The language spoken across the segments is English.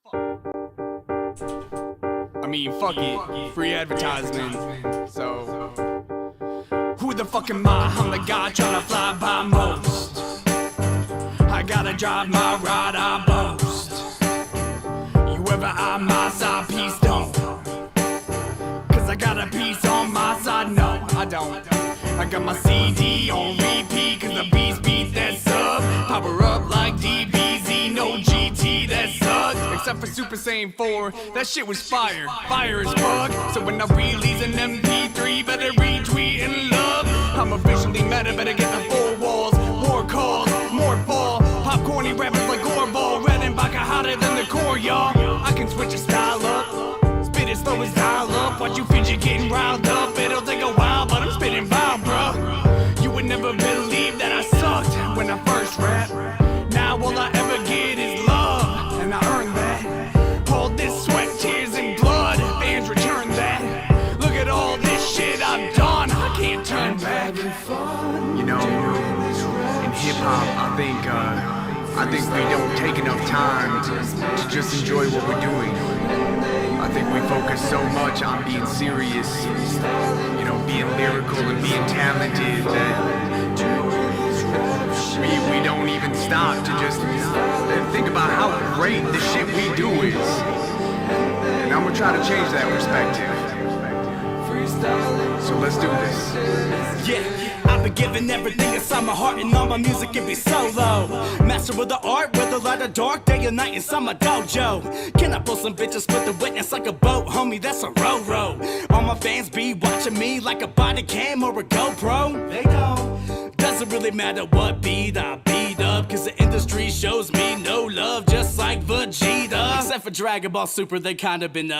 I mean, fuck it, free advertisement. So, who the fuck am I? I'm the guy tryna fly by most. I gotta drive my ride, I boast. You ever eye my side, peace don't. Cause I got a piece on my side, no, I don't. I got my CD on repeat, cause the beats beat that sub. Power up like DBZ, no GT, that sucks. Except for Super Saiyan 4, that shit was fire, fire as fuck. So when I release an MP3, better retweet and love. I'm officially meta, better get the 4 walls. More calls, more fall. Popcorny rappers like Gorball, red and vodka hotter than the core, y'all. I can switch your style up, spit it slow as dial up. Watch you fidget getting riled up. It'll take a while, but I'm spitting wild, bruh. You would never believe that I sucked when I first rap. Now all I ever get is love, and I earned that. All this sweat, tears, and blood, fans return that. Look at all this shit I've done, I can't turn back. You know, in hip-hop, I think we don't take enough time to just enjoy what we're doing. I think we focus so much on being serious, you know, being lyrical and being talented that we don't even stop to just think about how great the shit we do is. And I'm gonna try to change that perspective. So let's do this. Yeah. I've been giving everything inside my heart, and all my music can be solo. Master of the art, whether light or dark, day or night inside my dojo. Can I pull some bitches with the witness like a boat, homie? That's a row. All my fans be watching me like a body cam or a GoPro. They don't. Doesn't really matter what beat I beat up, cause the industry shows me no love, just like Vegeta. Except for Dragon Ball Super, they kinda been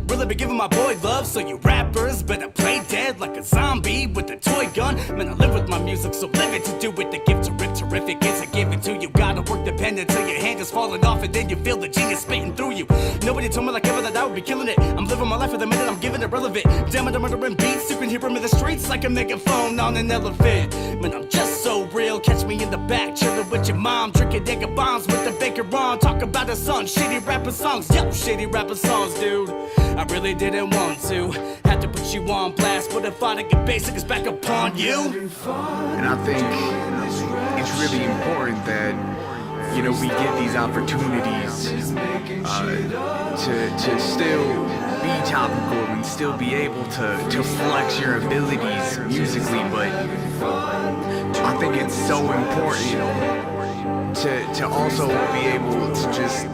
really been giving my boy love. So you rappers better play dead like a zombie with a toy gun. Man, I live with my music, so live it to do it. The gift to rip terrific is a given to you. Gotta work the pen until your hand is falling off, and then you feel the genius spitting through you. Nobody told me like ever that I would be killing it. I'm living my life for the minute, I'm giving it relevant. Damn it, I'm murdering beats, you can hear them in the streets like a megaphone on an elephant. Man, I'm just so real, catch me in the back, chilling with your mom, drinking nigga bombs with the baker on. Talk about a son, shitty rapper songs, yo, shitty rapper songs, dude. I really didn't want to, had to put you on blast, but if I get basic, it's back upon you. And I think it's really important that, you know, we get these opportunities to still be topical and still be able to flex your abilities musically, but I think it's so important to also be able to just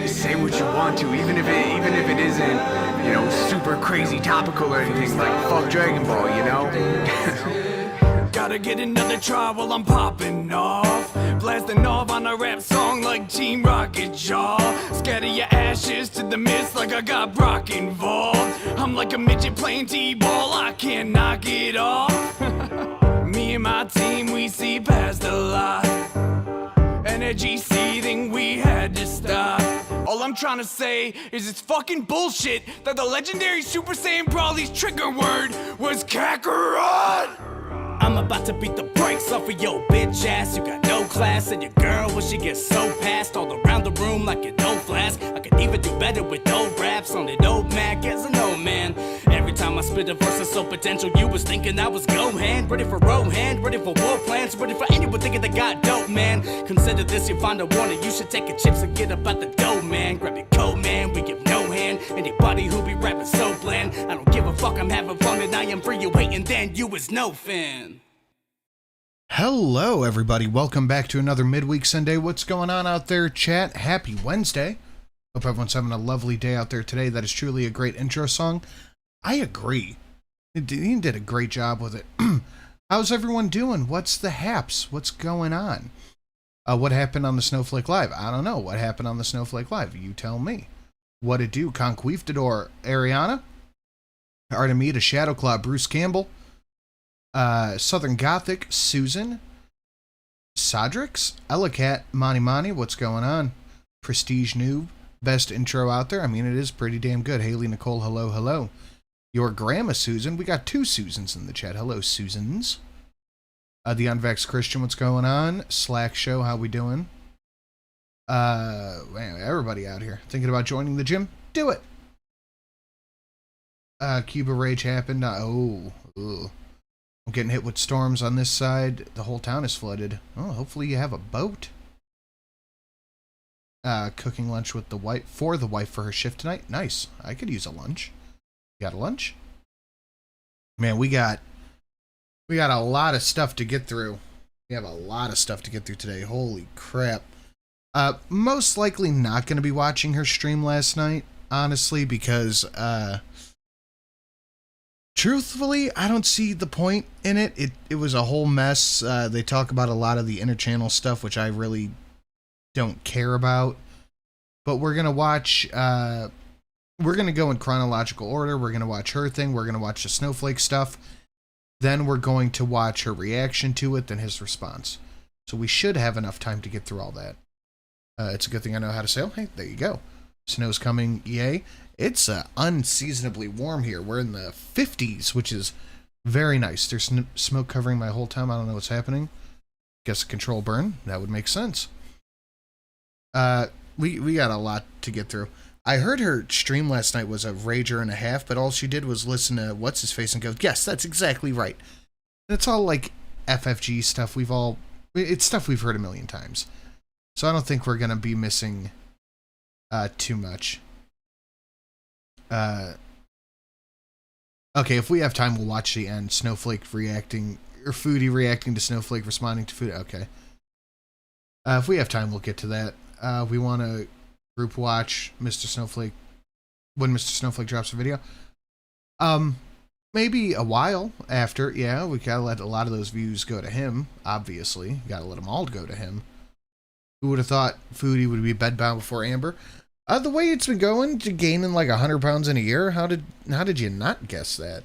say what you want to, even if it isn't, you know, super crazy topical or anything, like fuck Dragon Ball, you know? Gotta get another try while I'm popping off, blasting off on a rap song like Team Rocket Jaw. Scatter your ashes to the mist like I got Brock involved. I'm like a midget playing T-ball, I can't knock it off. Me and my team, we see past the lie. Energy seething, we had to stop. All I'm trying to say is it's fucking bullshit that the legendary Super Saiyan Brawly's trigger word was Kakarot! I'm about to beat the brakes off of your bitch ass. You got no class, and your girl, when she gets so passed all around the room like an old flask. I could even do better with old raps on an old Mac as an old man. Every time I spit a verse is so potential, you was thinking I was Gohan. Ready for Rohan, ready for war plans, ready for anyone thinking they got dope, man. Consider this your final warning, you should take your chips and get up out the dough, man. Grab your coat, man, we give no hand. Anybody who be rapping so bland, I don't give a fuck, I'm having fun and I am free. You waiting, then you is no fan. Hello, everybody. Welcome back to another Midweek Sunday. What's going on out there, chat? Happy Wednesday. Hope everyone's having a lovely day out there today. That is truly a great intro song. I agree. He did a great job with it. How's everyone doing? What's the haps? What's going on? What happened on the Snowflake Live? I don't know. What happened on the Snowflake Live? You tell me. What it do? Conquistador Ariana? Artemida Shadowclaw Bruce Campbell? Southern Gothic, Susan, Sodrix, Elacat, Mani, what's going on? Prestige Noob, best intro out there. I mean, it is pretty damn good. Haley Nicole, hello. Your grandma Susan, we got two Susans in the chat. Hello, Susans. The Unvexed Christian, what's going on? Slack Show, how we doing? Man, everybody out here thinking about joining the gym? Do it. Cuba Rage happened. Oh, ugh. I'm getting hit with storms on this side. The whole town is flooded. Oh, hopefully you have a boat. Cooking lunch with the wife for her shift tonight. Nice. I could use a lunch. You got a lunch? Man, we got a lot of stuff to get through. We have a lot of stuff to get through today. Holy crap. Most likely not going to be watching her stream last night, honestly, because, truthfully, I don't see the point in it. It was a whole mess. They talk about a lot of the inter-channel stuff, which I really don't care about. But we're going to watch, we're going to go in chronological order. We're going to watch her thing. We're going to watch the Snowflake stuff. Then we're going to watch her reaction to it, then his response. So we should have enough time to get through all that. It's a good thing I know how to sail. Hey, there you go. Snow's coming, yay. It's unseasonably warm here. We're in the 50s, which is very nice. There's smoke covering my whole town. I don't know what's happening. Guess a control burn. That would make sense. We got a lot to get through. I heard her stream last night was a rager and a half, but all she did was listen to What's-His-Face and go, yes, that's exactly right. It's all like FFG stuff. It's stuff we've heard a million times. So I don't think we're going to be missing too much. Okay, if we have time, we'll watch the end. Snowflake reacting, or Foodie reacting to Snowflake responding to Foodie. Okay. If we have time, we'll get to that. We want to group watch Mr. Snowflake when Mr. Snowflake drops a video. Maybe a while after. Yeah, we gotta let a lot of those views go to him, obviously. Gotta let them all go to him. Who would have thought Foodie would be bedbound before Amber? The way it's been going, gaining like 100 pounds in a year, how did you not guess that?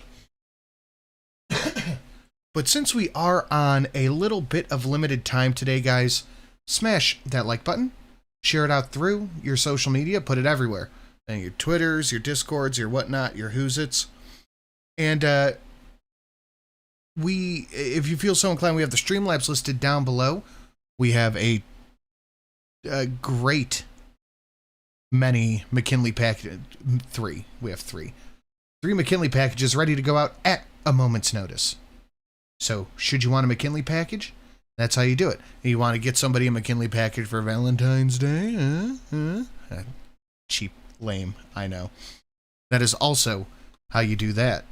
But since we are on a little bit of limited time today, guys, smash that like button, share it out through your social media, put it everywhere. And your Twitters, your Discords, your whatnot, your who's its. And if you feel so inclined, we have the Streamlabs listed down below. We have a great many McKinley packages. We have three McKinley packages ready to go out at a moment's notice. So, should you want a McKinley package? That's how you do it. You want to get somebody a McKinley package for Valentine's Day? Cheap, lame, I know. That is also how you do that.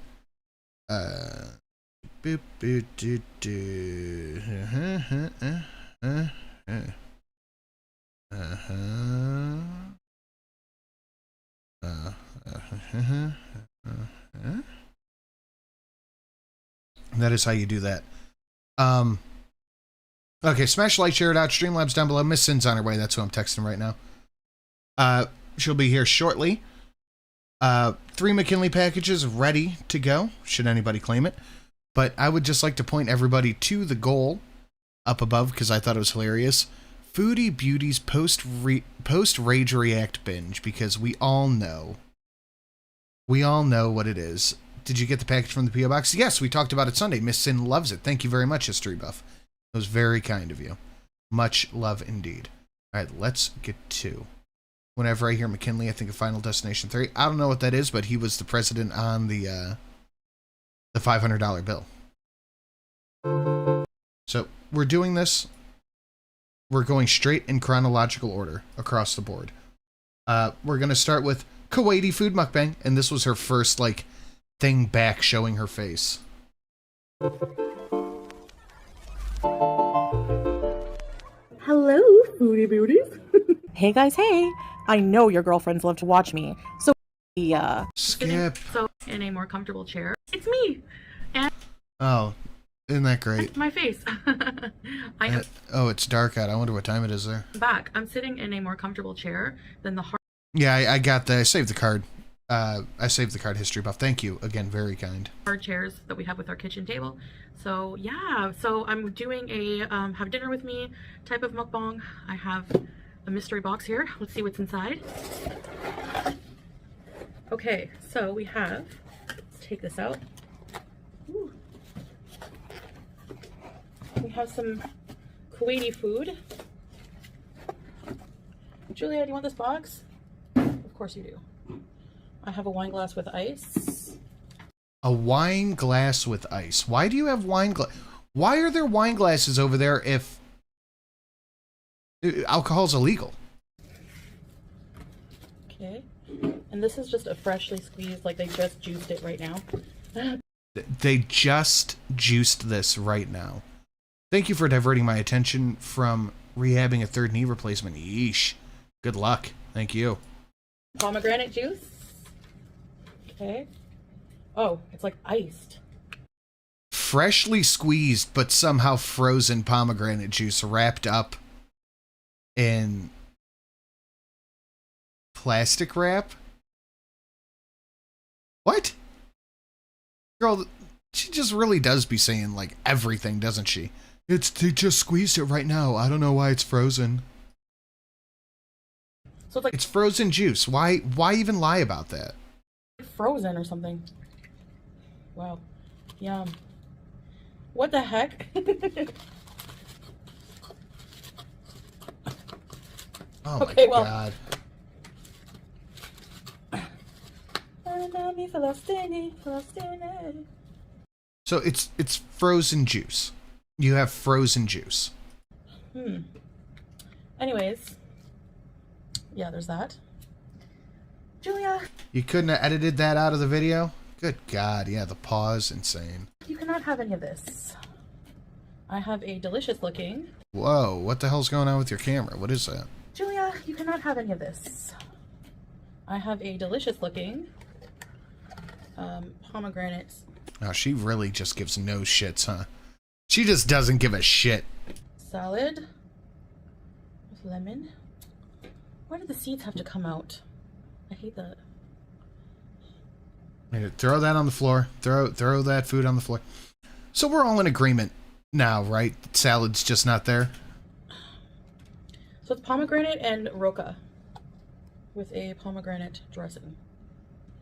That is how you do that. Okay, smash like, share it out. Streamlabs down below. Miss Sin's on her way. That's who I'm texting right now. She'll be here shortly. 3 McKinley packages ready to go, should anybody claim it. But I would just like to point everybody to the goal up above, because I thought it was hilarious. Foodie Beauty's post-Rage React binge, because we all know what it is. Did you get the package from the P.O. Box? Yes, we talked about it Sunday. Miss Sin loves it. Thank you very much, History Buff. It was very kind of you. Much love indeed. All right, let's get to. Whenever I hear McKinley, I think of Final Destination 3. I don't know what that is, but he was the president on the $500 bill. So we're doing this. We're going straight in chronological order across the board. We're going to start with Kuwaiti food mukbang, and this was her first, like, thing back showing her face. Hello, Foodie Beauties. Hey guys, hey! I know your girlfriends love to watch me, so Skip. So in a more comfortable chair. It's me. And Oh, isn't that great? my face. I am Oh, it's dark out. I wonder what time it is there. back. I'm sitting in a more comfortable chair than the hard Yeah, I got I saved the card. I saved the card, History Buff. Thank you. Again, very kind. chairs that we have with our kitchen table. So yeah, so I'm doing a have dinner with me type of mukbang. I have a mystery box here. Let's see what's inside. Okay, so we have, let's take this out. Ooh. We have some Kuwaiti food. Julia, do you want this box? Of course you do. I have a wine glass with ice. A wine glass with ice. Why do you have wine glass? Why are there wine glasses over there if alcohol's illegal? Okay. And this is just a freshly squeezed, like they just juiced it right now. They just juiced this right now. Thank you for diverting my attention from rehabbing a third knee replacement. Yeesh. Good luck. Thank you. Pomegranate juice. Okay. Oh, it's like iced. Freshly squeezed, but somehow frozen pomegranate juice wrapped up in plastic wrap? What? Girl, she just really does be saying, like, everything, doesn't she? They just squeezed it right now. I don't know why it's frozen. So it's like It's frozen juice. Why even lie about that? frozen or something. Wow. Yum. What the heck? Oh Okay, my well. god. So it's frozen juice. You have frozen juice. Anyways. Yeah, there's that. Julia, You couldn't have edited that out of the video? Good god, yeah, the pause, insane. you cannot have any of this. I have a delicious looking. Whoa, what the hell's going on with your camera? What is that? Julia, you cannot have any of this. I have a delicious looking pomegranate Oh, she really just gives no shits, huh? She just doesn't give a shit. salad with lemon. Why did the seeds have to come out? I hate that. Here, throw that on the floor. Throw that food on the floor. So we're all in agreement now, right? Salad's just not there. So it's pomegranate and roca with a pomegranate dressing.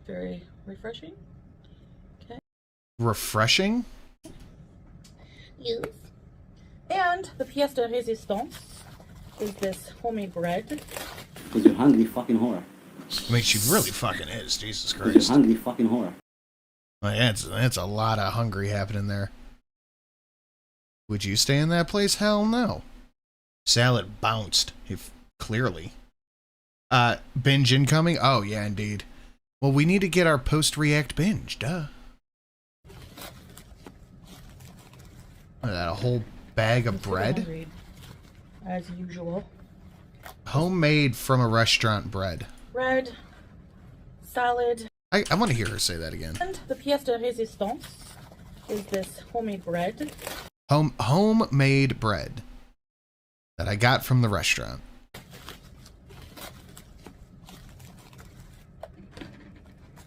Very refreshing. Okay. Refreshing? Yes. And the pièce de résistance is this homemade bread. Because you're hungry fucking whore. I mean, she really fucking is. Jesus Because you're Christ. hungry fucking whore. Well, that's a lot of hungry happening there. Would you stay in that place? Hell no. Salad bounced. Clearly. Binge incoming? Oh, yeah, indeed. Well, we need to get our post-react binge. Duh. What is that, a whole bag of I'm super bread? hungry, as usual. Homemade from a restaurant bread. Bread, salad, I want to hear her say that again. and the pièce de résistance is this homemade bread. Homemade bread that I got from the restaurant.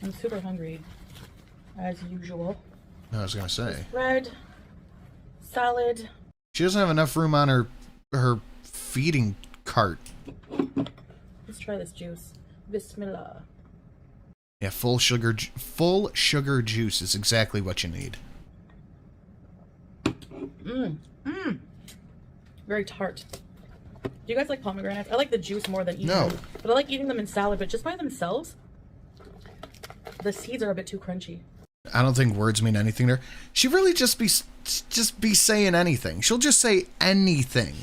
I'm super hungry, as usual. I was gonna say Bread, salad. she doesn't have enough room on her feeding cart. Let's try this juice. Bismillah. Yeah, full sugar juice is exactly what you need. Very tart. Do you guys like pomegranates? I like the juice more than eating No. them. But I like eating them in salad, but just by themselves, the seeds are a bit too crunchy. I don't think words mean anything to her. She really just be saying anything. She'll just say anything.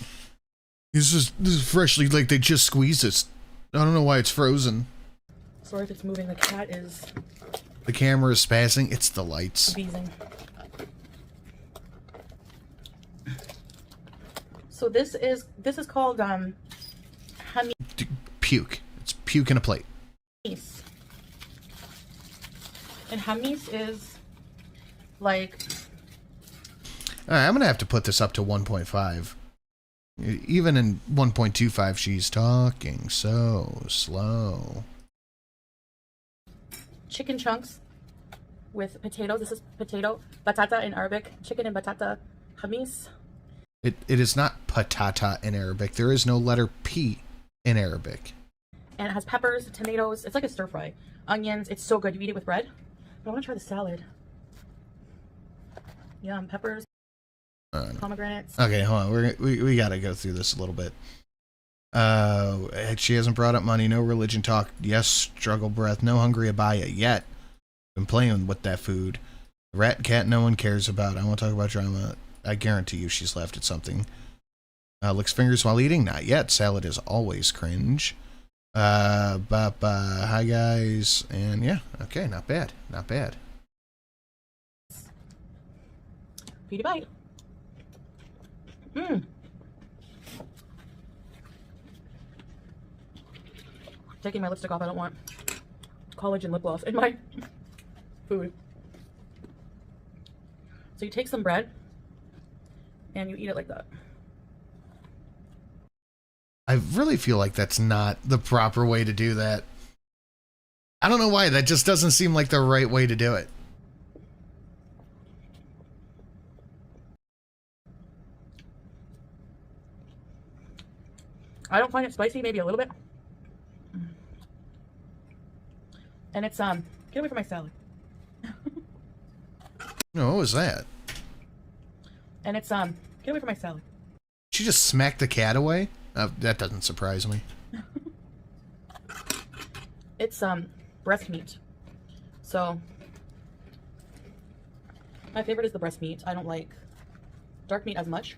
This is freshly, like they just squeezed this. I don't know why it's frozen. Sorry if it's moving. The cat is The camera is spazzing. It's the lights. wheezing. So this is called hamis. Puke. It's puke in a plate. And hamis is like All right, I'm gonna have to put this up to 1.5. Even in 1.25, she's talking so slow. chicken chunks with potatoes. This is potato, batata in Arabic. Chicken and batata hamis. It is not patata in Arabic. There is no letter P in Arabic. And it has peppers, tomatoes. It's like a stir fry. Onions. It's so good. You eat it with bread. But I want to try the salad. Yum. Peppers, pomegranates. Okay, hold on. We gotta go through this a little bit. She hasn't brought up money. No religion talk. Yes, struggle breath. No hungry abaya yet. Been playing with that food. Rat and cat no one cares about. I won't talk about drama. I guarantee you she's laughed at something. Licks fingers while eating? Not yet. Salad is always cringe. Hi guys. And yeah, okay, not bad. Not bad. Foodie bite. Taking my lipstick off. I don't want collagen lip gloss in my food. So you take some bread and you eat it like that. I really feel like that's not the proper way to do that. I don't know why. That just doesn't seem like the right way to do it. I don't find it spicy, maybe a little bit. And it's, get away from my salad. No, what was that? And it's, get away from my salad. She just smacked the cat away? That doesn't surprise me. It's, breast meat. So, my favorite is the breast meat. I don't like dark meat as much.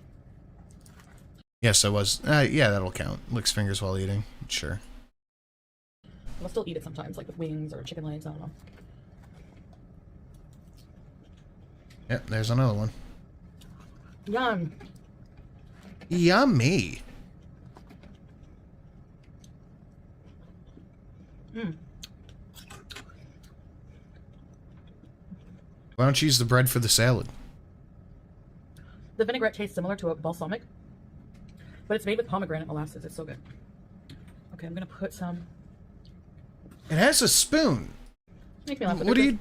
Yes, I was. Yeah, that'll count. Licks fingers while eating. Sure. I'll still eat it sometimes, like with wings or chicken legs, I don't know. Yep, there's another one. Yum. Yummy. Why don't you use the bread for the salad? The vinaigrette tastes similar to a balsamic, but it's made with pomegranate molasses. It's so good. Okay, I'm gonna put some. It has a spoon. Make me laugh. What do you?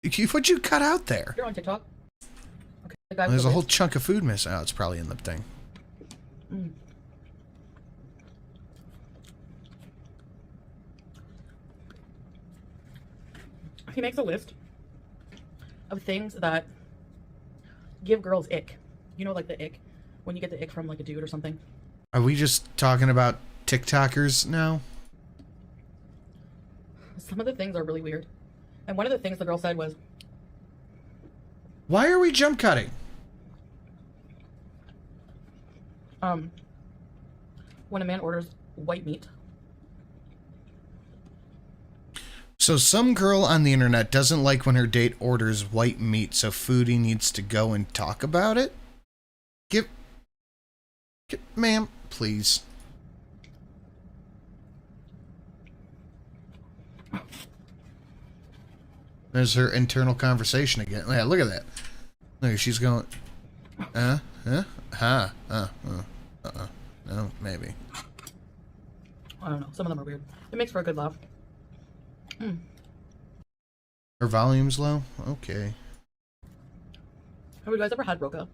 What'd you cut out there? You're on TikTok. Okay. The guy with There's the a whole list. chunk of food missing. Oh, it's probably in the thing. He makes a list of things that give girls ick. You know, like the ick when you get the ick from like a dude or something. Are we just talking about TikTokers now? Some of the things are really weird. And one of the things the girl said was, Why are we jump cutting? when a man orders white meat. So some girl on the internet doesn't like when her date orders white meat, so Foodie needs to go and talk about it? Ma'am, please. There's her internal conversation again. Yeah, look at that. Look, she's going, no, maybe. I don't know. Some of them are weird. It makes for a good laugh. Her volume's low? Okay. Have you guys ever had roca?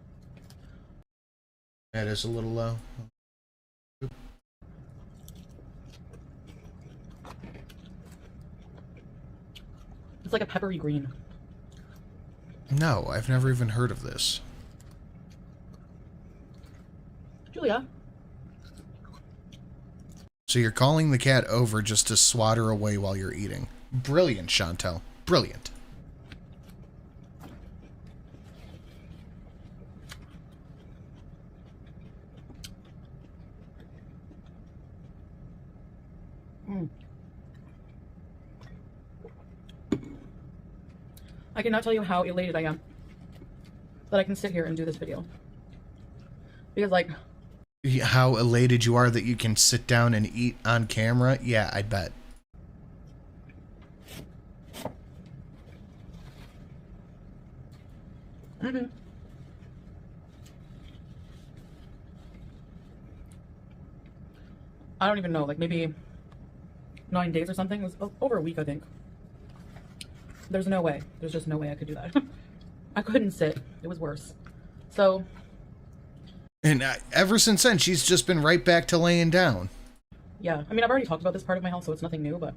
That is a little low. It's like a peppery green. No, I've never even heard of this. Julia. So you're calling the cat over just to swat her away while you're eating. Brilliant, Chantel. Brilliant. I cannot tell you how elated I am that I can sit here and do this video. Because, like... How elated you are that you can sit down and eat on camera? Yeah, I bet. I don't even know, like maybe 9 days or something. It was over a week, I think. There's no way. There's just no way I could do that. I couldn't sit. It was worse. So... And ever since then, she's just been right back to laying down. Yeah, I mean, I've already talked about this part of my health, so it's nothing new, but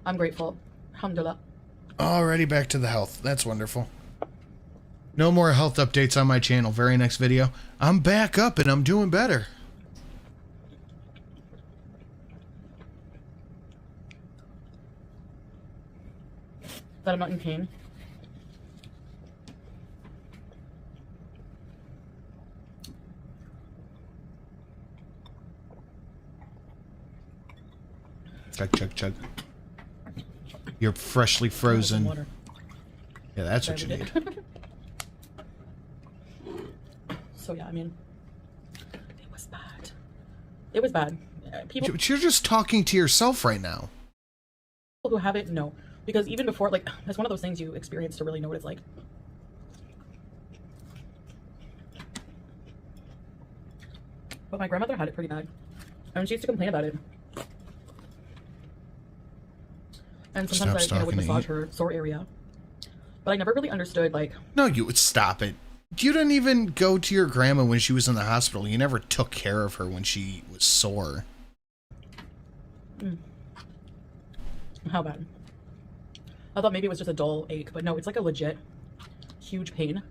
I'm grateful. Alhamdulillah. Alrighty, back to the health. That's wonderful. No more health updates on my channel. Very next video, I'm back up and I'm doing better. that I'm not in pain. Chug, chug, chug. You're freshly frozen. Water. Yeah, that's what you need. So yeah, I mean, it was bad. It was bad. People You're just talking to yourself right now. who have it, no. Because even before, like, it's one of those things you experience to really know what it's like. But my grandmother had it pretty bad. And she used to complain about it. And sometimes I would massage her sore area. But I never really understood, like... No, you would stop it. You didn't even go to your grandma when she was in the hospital. You never took care of her when she was sore. How bad? I thought maybe it was just a dull ache, but no, it's like a legit huge pain.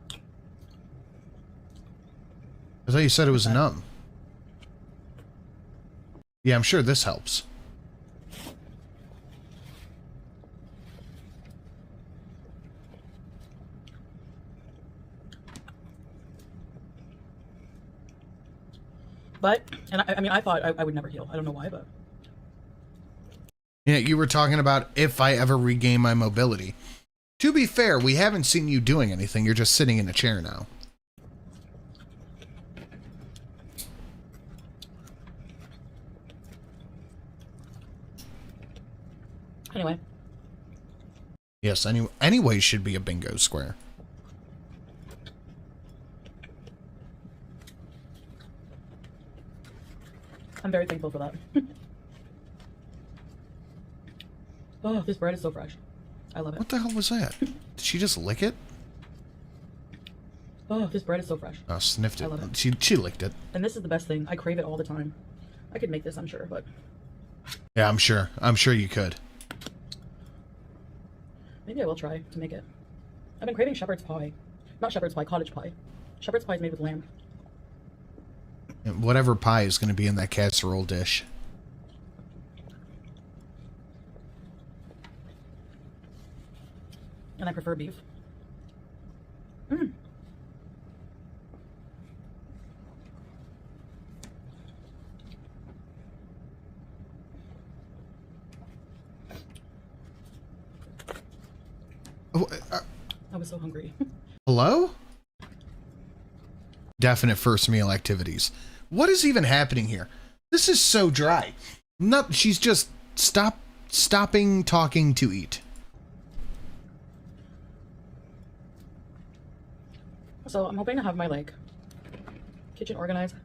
I thought you said it was numb. Yeah, I'm sure this helps. But, and I mean, I thought I would never heal. I don't know why, but... Yeah, you were talking about if I ever regain my mobility. To be fair, we haven't seen you doing anything. You're just sitting in a chair now. Anyway. Yes, anyway should be a bingo square. I'm very thankful for that. Oh, this bread is so fresh. I love it. What the hell was that? Did she just lick it? Oh, this bread is so fresh. Oh, sniffed it. I love it. She licked it. And this is the best thing. I crave it all the time. I could make this, I'm sure, but... Yeah, I'm sure. I'm sure you could. Maybe I will try to make it. I've been craving shepherd's pie. Not shepherd's pie, cottage pie. Shepherd's pie is made with lamb. And whatever pie is going to be in that casserole dish. And I prefer beef. Oh, I was so hungry. hello? Definite first meal activities. What is even happening here? This is so dry. She's just stopping talking to eat. So I'm hoping to have my, like, kitchen organized.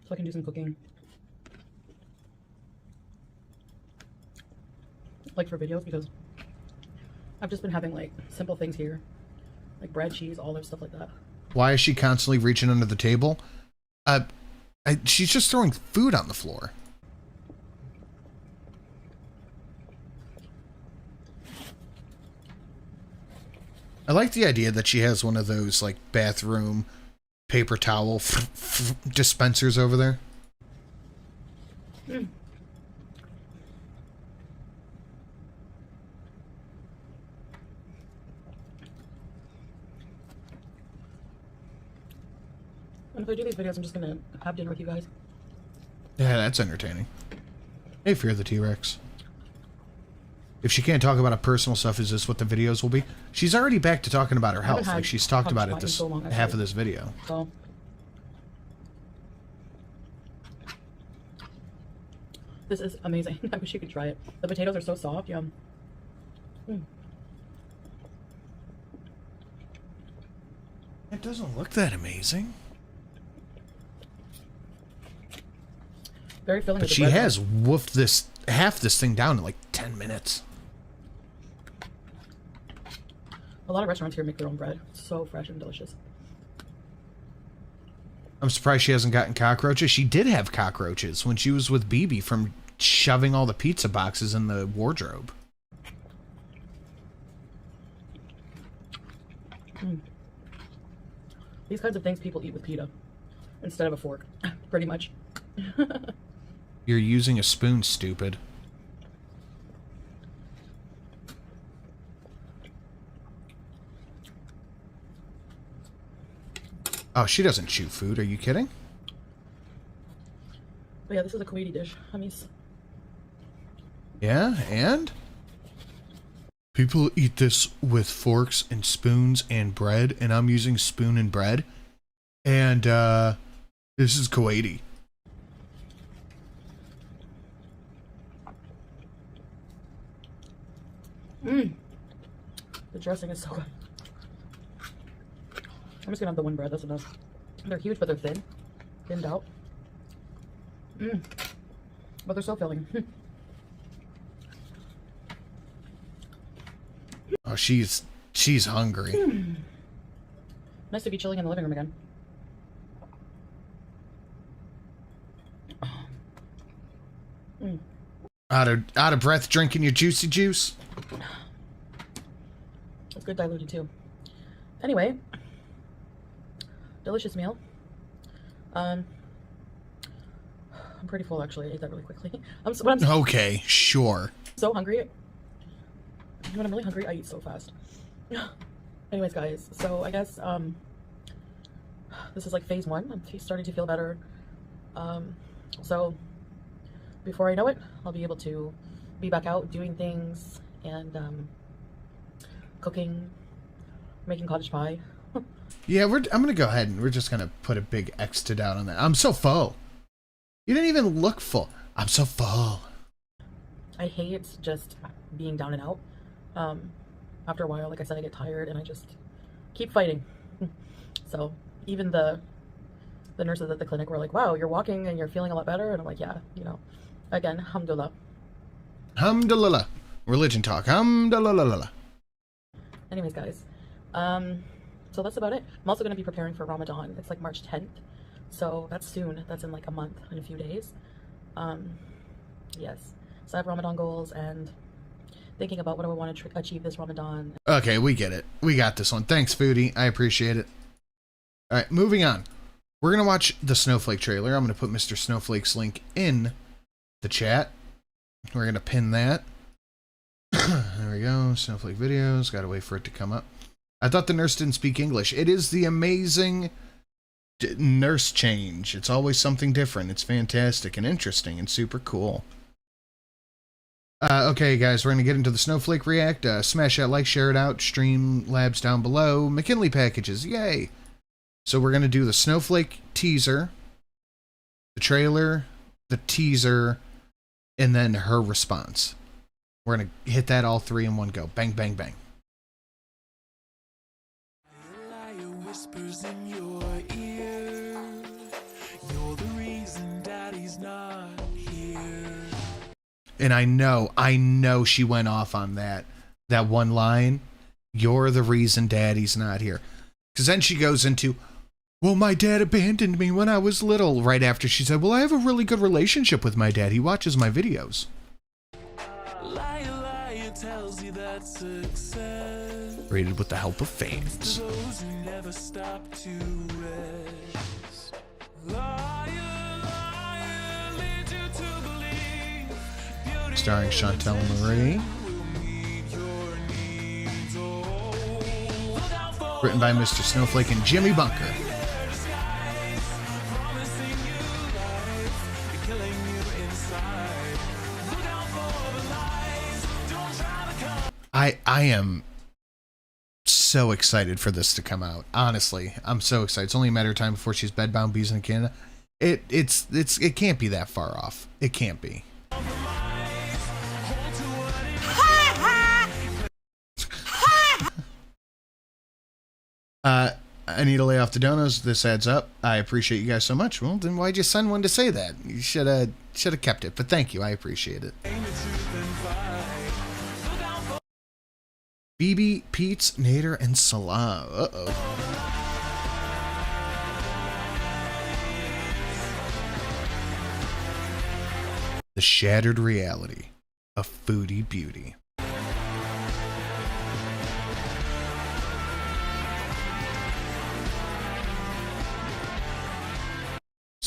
So I can do some cooking. Like for videos, because I've just been having, like, simple things here. Like bread, cheese, olives, stuff like that. Why is she constantly reaching under the table? She's just throwing food on the floor. I like the idea that she has one of those, like, bathroom paper towel dispensers over there. And if I do these videos, I'm just gonna have dinner with you guys. Yeah, that's entertaining. Hey, Fear the T-Rex. If she can't talk about her personal stuff, is this what the videos will be? She's already back to talking about her health. Like, she's talked about it this half of this video. So, this is amazing. I wish you could try it. The potatoes are so soft. Yum. It doesn't look that amazing. Very filling. But she has woofed half this thing down in like 10 minutes. A lot of restaurants here make their own bread. It's so fresh and delicious. I'm surprised she hasn't gotten cockroaches. She did have cockroaches when she was with BB from shoving all the pizza boxes in the wardrobe. These kinds of things people eat with pita instead of a fork, pretty much. You're using a spoon, stupid. Oh, she doesn't chew food. Are you kidding? But yeah, this is a Kuwaiti dish, homies. Yeah, and? People eat this with forks and spoons and bread, and I'm using spoon and bread. And, this is Kuwaiti. Mmm. The dressing is so good. I'm just gonna have the one bread, that's enough. They're huge, but they're thin. Thinned out. Mmm. But they're so filling. Oh, she's hungry. Nice to be chilling in the living room again. Out of breath drinking your juicy juice? It's good diluted too. Anyway, delicious meal. I'm pretty full actually. I ate that really quickly. I'm Okay, sure. so hungry. When I'm really hungry, I eat so fast. Anyways, guys, so I guess this is like phase 1. I'm starting to feel better. So before I know it, I'll be able to be back out doing things and cooking, making cottage pie. Yeah, I'm gonna go ahead and we're just gonna put a big X to doubt on that. I'm so full. You didn't even look full. I'm so full. I hate just being down and out. After a while, like I said, I get tired and I just keep fighting. So even the nurses at the clinic were like, wow, you're walking and you're feeling a lot better. And I'm like, yeah, you know, again, alhamdulillah. Alhamdulillah. Religion talk. Alhamdulillah. Anyways, guys, so that's about it. I'm also going to be preparing for Ramadan. It's like March 10th. So that's soon. That's in like a month and a few days. Yes. So I have Ramadan goals and thinking about what do I want to achieve this Ramadan. Okay, we get it. We got this one. Thanks, Foodie. I appreciate it. All right, moving on. We're going to watch the Snowflake trailer. I'm going to put Mr. Snowflake's link in the chat. We're going to pin that. There we go. Snowflake videos. Got to wait for it to come up. I thought the nurse didn't speak English. It is the amazing nurse change. It's always something different. It's fantastic and interesting and super cool. Okay, guys, we're going to get into the Snowflake React. Smash that like, share it out, Streamlabs down below. McKinley packages, yay! So we're going to do the Snowflake teaser, the trailer, the teaser, and then her response. We're going to hit that all three in one go. Bang, bang, bang. Whispers in your ear. You're the reason Daddy's not here. And I know she went off on that one line. You're the reason Daddy's not here. Because then she goes into, well, my dad abandoned me when I was little. Right after she said, well, I have a really good relationship with my dad. He watches my videos. Liar tells you that success. Rated with the help of fans. Those who never stop to rest. Liar leads you to believe. Beauty Starring Chantel Marie. Written by Mr. Snowflake and Jimmy Bunker. I am so excited for this to come out. Honestly, I'm so excited. It's only a matter of time before she's bedbound bees in Canada. It can't be that far off. It can't be. I need to lay off the donos. This adds up. I appreciate you guys so much. Well, then why'd you send one to say that? You should have kept it. But thank you. I appreciate it. BB, Pete's, Nader, and Salah. Uh-oh. The shattered reality of Foodie Beauty.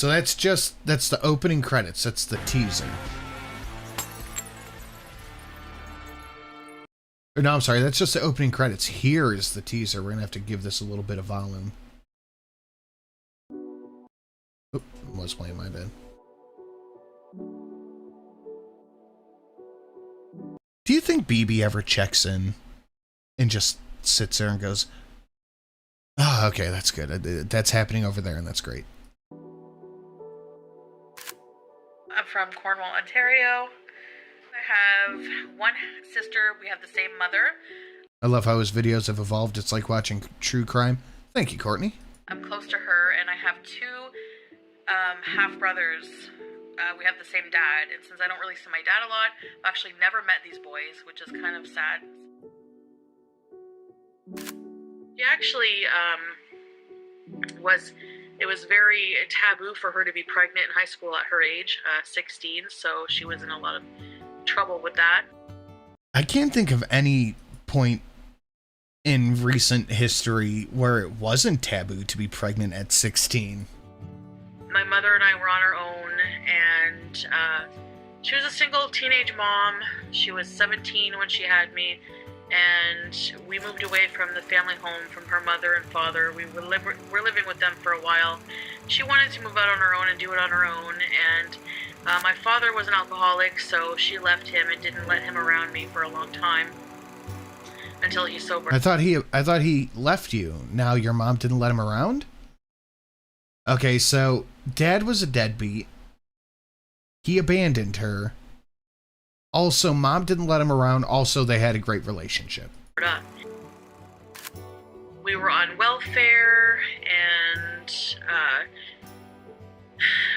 So that's the opening credits. That's the teaser. Or no, I'm sorry. That's just the opening credits. Here is the teaser. We're gonna have to give this a little bit of volume. Oop, I was playing my bad. Do you think BB ever checks in and just sits there and goes, "Oh, okay, that's good. That's happening over there, and that's great." I'm from Cornwall, Ontario. I have one sister. We have the same mother. I love how his videos have evolved. It's like watching true crime. Thank you, Courtney. I'm close to her, and I have two half-brothers. We have the same dad, and since I don't really see my dad a lot, I've actually never met these boys, which is kind of sad. She actually it was very taboo for her to be pregnant in high school at her age, 16, so she was in a lot of trouble with that. I can't think of any point in recent history where it wasn't taboo to be pregnant at 16. My mother and I were on our own, and she was a single teenage mom. She was 17 when she had me, and we moved away from the family home from her mother and father. We were living with them for a while. She wanted to move out on her own and do it on her own, and my father was an alcoholic, so she left him and didn't let him around me for a long time until he sobered. I thought he left you. Now your mom didn't let him around? Okay, so dad was a deadbeat. He abandoned her. Also, mom didn't let him around. Also, they had a great relationship. We were on welfare, and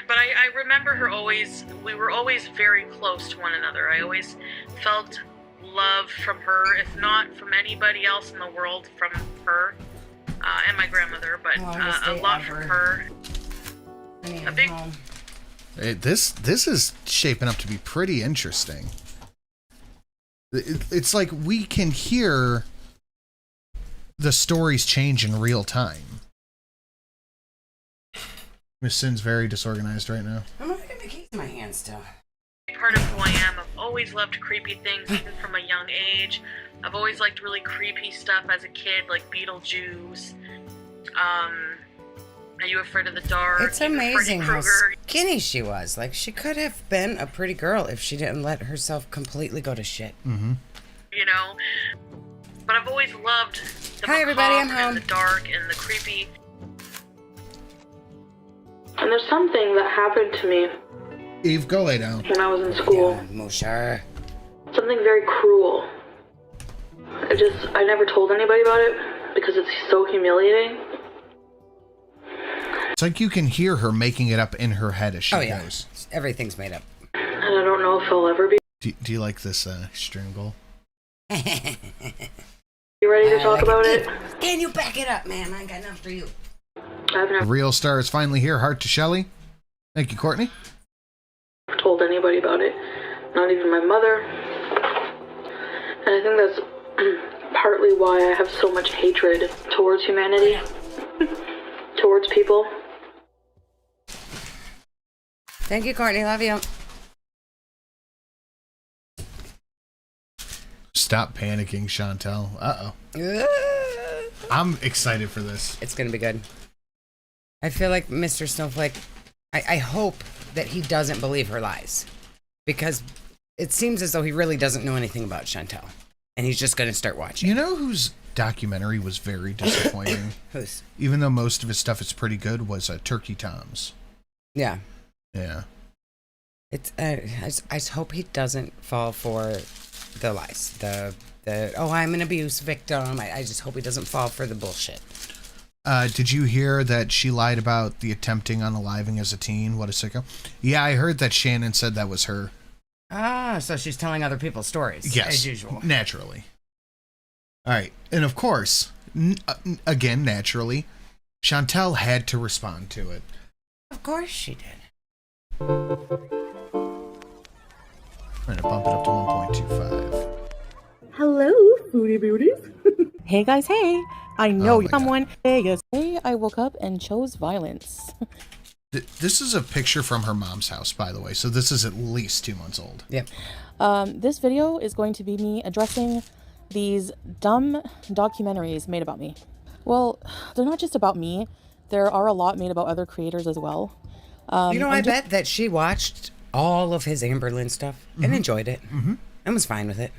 but I remember her always, we were always very close to one another. I always felt love from her, if not from anybody else in the world, from her and my grandmother, but a lot from her. A big... Hey, this is shaping up to be pretty interesting. It's like we can hear the stories change in real time. Miss Sin's very disorganized right now. I'm gonna get my keys in my hand still. Part of who I am. I've always loved creepy things, even from a young age. I've always liked really creepy stuff as a kid, like Beetlejuice. Are You Afraid of the Dark? It's amazing how skinny she was. Like, she could have been a pretty girl if she didn't let herself completely go to shit. Mm-hmm. You know? But I've always loved the Hi, everybody, I'm macabre home. and the dark and the creepy. And there's something that happened to me Eve, go lay down. when I was in school. Yeah, Mosher. Something very cruel. I never told anybody about it because it's so humiliating. It's like you can hear her making it up in her head as she goes. Everything's made up. And I don't know if I'll ever be. Do you like this strangle? You ready to talk about it? Can you back it up, man? I ain't got enough for you. I've The never real star is finally here. Heart to Shelley. Thank you, Courtney. told anybody about it. Not even my mother. And I think that's partly why I have so much hatred towards humanity. Towards people. Thank you, Courtney. Love you. Stop panicking, Chantel. Uh-oh. I'm excited for this. It's gonna be good. I feel like Mr. Snowflake, I hope that he doesn't believe her lies. Because it seems as though he really doesn't know anything about Chantel. And he's just gonna start watching. You know whose documentary was very disappointing? Whose? Even though most of his stuff is pretty good, was Turkey Tom's. Yeah. Yeah. It's I just hope he doesn't fall for the lies. The oh, I'm an abuse victim. I just hope he doesn't fall for the bullshit. Did you hear that she lied about the attempting unaliving as a teen? What a sicko. Yeah, I heard that Shannon said that was her. Ah, so she's telling other people's stories. Yes. As usual. Naturally. All right. And of course, again, naturally, Chantel had to respond to it. Of course she did. I'm going to bump it up to 1.25. Hello, Foodie Beauties. Hey guys, hey. I know my someone. Hey, I woke up and chose violence. This is a picture from her mom's house, by the way, so this is at least 2 months old. Yep. This video is going to be me addressing these dumb documentaries made about me. Well, they're not just about me. There are a lot made about other creators as well. I bet that she watched all of his Amberlynn stuff and enjoyed it and was fine with it.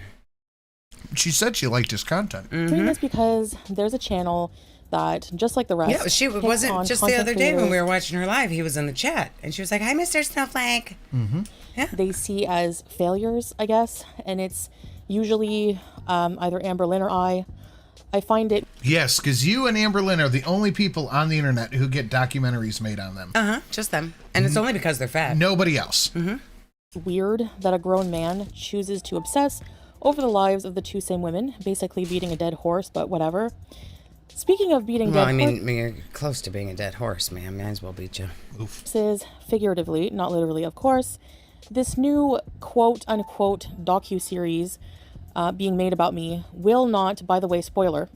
She said she liked his content. Doing this because there's a channel that, just like the rest, Yeah, she takes wasn't on just the content other day when we creators were watching her live. He was in the chat and she was like, "Hi, Mr. Snowflake." they see as failures, I guess, and it's usually either Amberlynn or I find it Yes, because you and Amberlynn are the only people on the internet who get documentaries made on them. Just them. And it's only because they're fat. Nobody else. weird that a grown man chooses to obsess over the lives of the two same women, basically beating a dead horse, but whatever. Speaking of beating Well, dead I mean, you're close to being a dead horse, man. Might as well beat you. horses, figuratively, not literally, of course, this new quote-unquote docu-series being made about me will not, by the way, spoiler,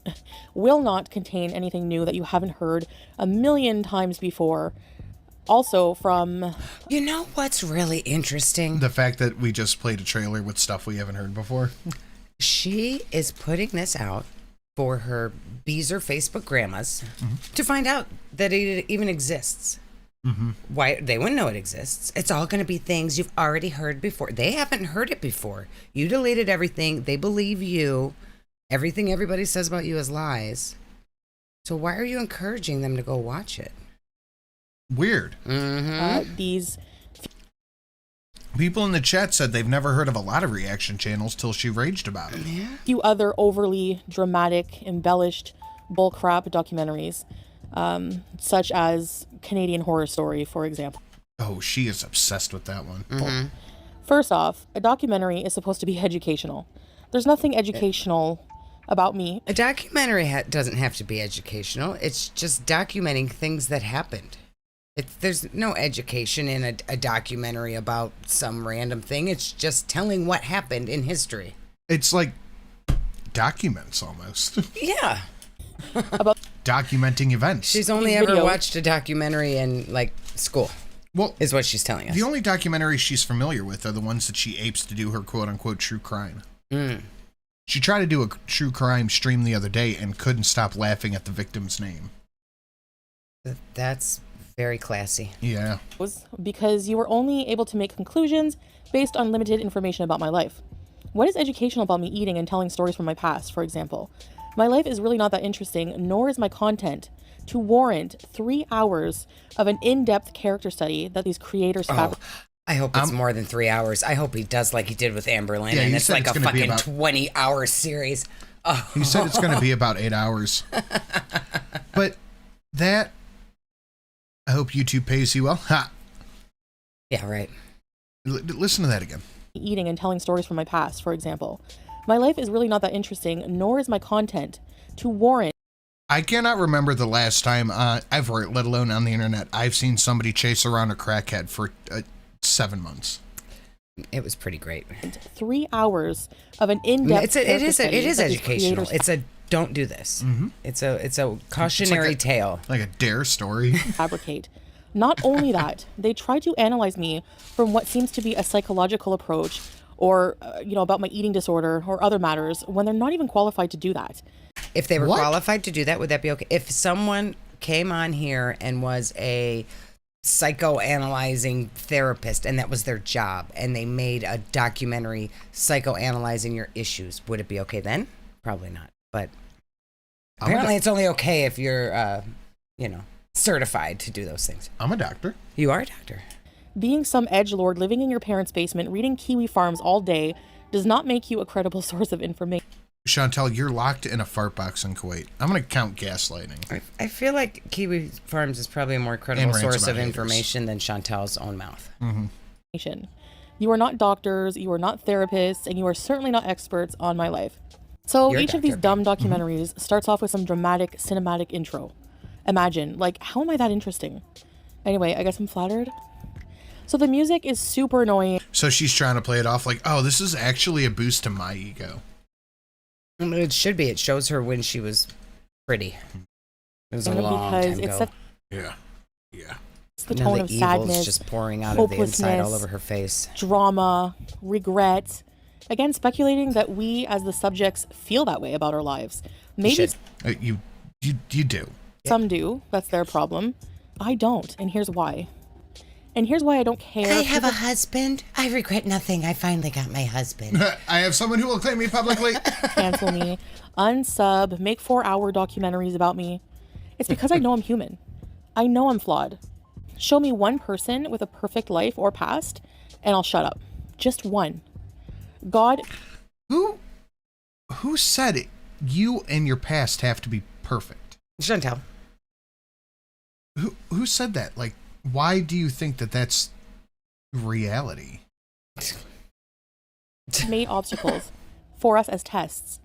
will not contain anything new that you haven't heard a million times before. Also from... You know what's really interesting? The fact that we just played a trailer with stuff we haven't heard before. She is putting this out for her Beezer Facebook grandmas to find out that it even exists. Why they wouldn't know it exists. It's all going to be things you've already heard before. They haven't heard it before. You deleted everything. They believe you. Everything everybody says about you is lies. So why are you encouraging them to go watch it? Weird. these People in the chat said they've never heard of a lot of reaction channels till she raged about it. few other overly dramatic, embellished bullcrap documentaries, such as Canadian Horror Story, for example. Oh, she is obsessed with that one. First off, a documentary is supposed to be educational. There's nothing educational about me. A documentary doesn't have to be educational. It's just documenting things that happened. There's no education in a documentary about some random thing. It's just telling what happened in history. It's like documents almost. Yeah. Documenting events. She's only These ever videos. watched a documentary in, like, school, well, is what she's telling us. the only documentaries she's familiar with are the ones that she apes to do her quote-unquote true crime. She tried to do a true crime stream the other day and couldn't stop laughing at the victim's name. That's very classy. Yeah. Because you were only able to make conclusions based on limited information about my life. What is educational about me eating and telling stories from my past, for example? My life is really not that interesting, nor is my content to warrant 3 hours of an in-depth character study that these creators fabricate. I hope it's more than 3 hours. I hope he does like he did with Amberlynn, Yeah, and he it's said like it's a gonna be fucking about- 20-hour series. Oh. He said it's going to be about 8 hours. But that, I hope YouTube pays you well. Ha! Yeah, right. Listen to that again. Eating and telling stories from my past, for example. My life is really not that interesting, nor is my content to warrant. I cannot remember the last time ever, let alone on the internet, I've seen somebody chase around a crackhead for 7 months. It was pretty great. 3 hours of an in-depth It is study that these educational. creators It's a don't do this. It's a cautionary tale. Like a dare story. fabricate. Not only that, they try to analyze me from what seems to be a psychological approach or, about my eating disorder or other matters when they're not even qualified to do that. If they were What? qualified to do that, would that be okay? If someone came on here and was a psychoanalyzing therapist and that was their job and they made a documentary psychoanalyzing your issues, would it be okay then? Probably not. But apparently it's only okay if you're, certified to do those things. I'm a doctor. You are a doctor. Being some edgelord living in your parents' basement reading Kiwi Farms all day does not make you a credible source of information. Chantel, you're locked in a fart box in Kuwait. I'm going to count gaslighting. I feel like Kiwi Farms is probably a more credible And rants source about of haters. information than Chantel's own mouth. You are not doctors, you are not therapists, and you are certainly not experts on my life. So You're a each of these doctor, dumb documentaries starts off with some dramatic cinematic intro. Imagine, how am I that interesting? Anyway, I guess I'm flattered. So the music is super annoying. So she's trying to play it off like, oh, this is actually a boost to my ego. It should be. It shows her when she was pretty. It was a long because time it's ago. Yeah. Yeah. the Now tone the of evil's sadness, just pouring out of the inside all over her face. drama, regret. Again, speculating that we as the subjects feel that way about our lives. Maybe should. You do. some do. That's their problem. I don't, and here's why. And here's why I don't care. I have a husband. I regret nothing. I finally got my husband. I have someone who will claim me publicly. Cancel me, unsub, make 4-hour documentaries about me. It's because I know I'm human. I know I'm flawed. Show me one person with a perfect life or past, and I'll shut up. Just one. God. Who said it? You and your past have to be perfect. Chantel. Who said that? Like, why do you think that that's reality? Made obstacles for us as tests.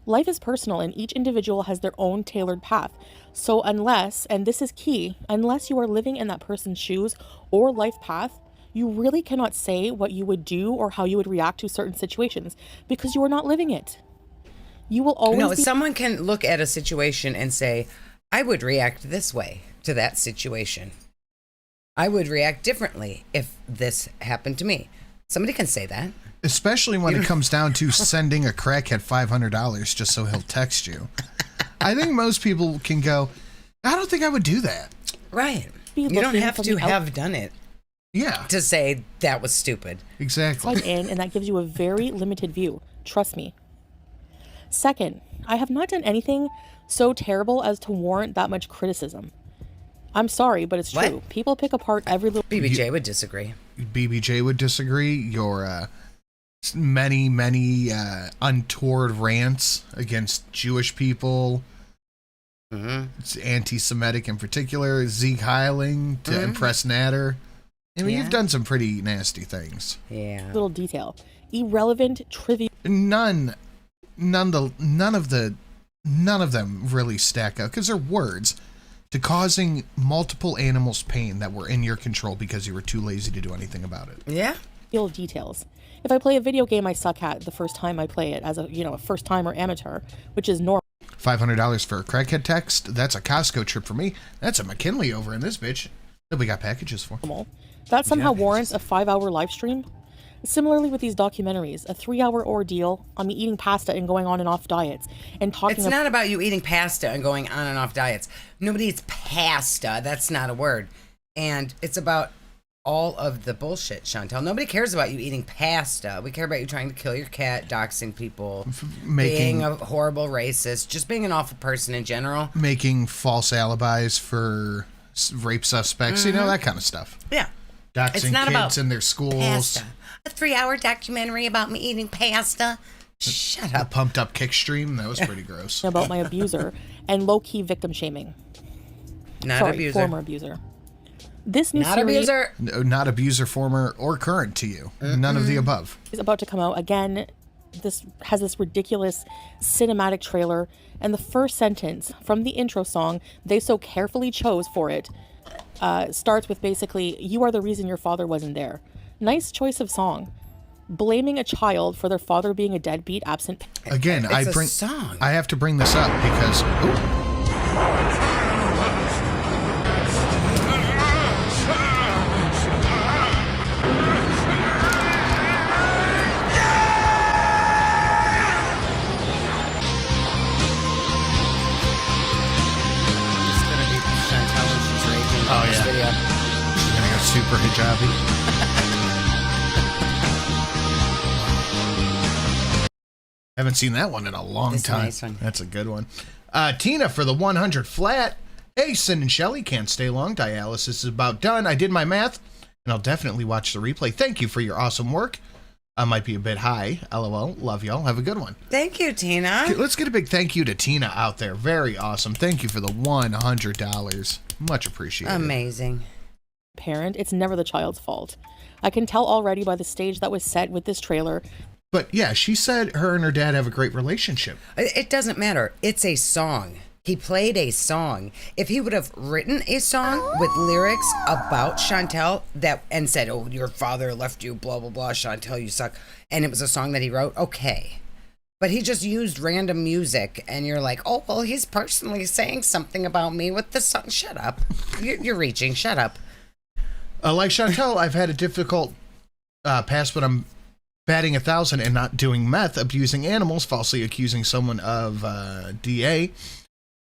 Life is personal and each individual has their own tailored path. So unless, and this is key, unless you are living in that person's shoes or life path, you really cannot say what you would do or how you would react to certain situations because you are not living it. You will always No, be- someone can look at a situation and say, I would react this way to that situation. I would react differently if this happened to me. Somebody can say that. Especially when it comes down to sending a crackhead $500 just so he'll text you. I think most people can go, I don't think I would do that. Right. Be You don't looking have from to the out- have done it Yeah, to say that was stupid. exactly. outside in, and that gives you a very limited view. Trust me. Second, I have not done anything so terrible as to warrant that much criticism. I'm sorry, but it's true. What? People pick apart every little. BBJ would disagree. BBJ would disagree. Your many untoward rants against Jewish people. Mm-hmm. It's anti-Semitic in particular. Zeke Heiling to impress Natter. I mean, Yeah. you've done some pretty nasty things. Yeah. Little detail, irrelevant, trivial. None of them really stack up because they're words to causing multiple animals pain that were in your control because you were too lazy to do anything about it. Yeah. Details. If I play a video game I suck at the first time I play it as a first timer amateur, which is normal. $500 for a crackhead text. That's a Costco trip for me. That's a McKinley over in this bitch that we got packages for. That somehow warrants a 5-hour live stream. Similarly with these documentaries, a 3-hour ordeal on me eating pasta and going on and off diets and talking It's not about you eating pasta and going on and off diets. Nobody eats pasta. That's not a word. And it's about all of the bullshit, Chantel. Nobody cares about you eating pasta. We care about you trying to kill your cat, doxing people, being a horrible racist, just being an awful person in general. Making false alibis for rape suspects, you know, that kind of stuff. Yeah. Doxing It's not kids about in their schools. Pasta. A 3-hour documentary about me eating pasta. Shut The up. pumped up kick stream, that was pretty gross. about my abuser and low-key victim shaming. Not abuser. Former abuser. This new Not series abuser. No, not abuser, former, or current to you. None of the above. is about to come out again. This has this ridiculous cinematic trailer, and the first sentence from the intro song they so carefully chose for it starts with basically, "You are the reason your father wasn't there." Nice choice of song. Blaming a child for their father being a deadbeat, absent. Again, It's a song. I have to bring this up because It's gonna be Chantel and she's raging Oh, in this yeah. video. I'm gonna go super hijabi. Haven't seen that one in a long That's a time. nice one. That's a good one. Tina for the 100 flat. Hey, Sin and Shelly, can't stay long. Dialysis is about done. I did my math, and I'll definitely watch the replay. Thank you for your awesome work. I might be a bit high. LOL. Love y'all. Have a good one. Thank you, Tina. Okay, let's get a big thank you to Tina out there. Very awesome. Thank you for the $100. Much appreciated. Amazing. Parent, it's never the child's fault. I can tell already by the stage that was set with this trailer. But yeah, she said her and her dad have a great relationship. It doesn't matter. It's a song. He played a song. If he would have written a song with lyrics about Chantel and said, "Oh, your father left you, blah blah blah, Chantel, you suck," and it was a song that he wrote, okay. But he just used random music, and you're like, "Oh, well, he's personally saying something about me with the song." Shut up. You're reaching. Shut up. Like Chantel, I've had a difficult past when I'm batting 1,000 and not doing meth, abusing animals, falsely accusing someone of DA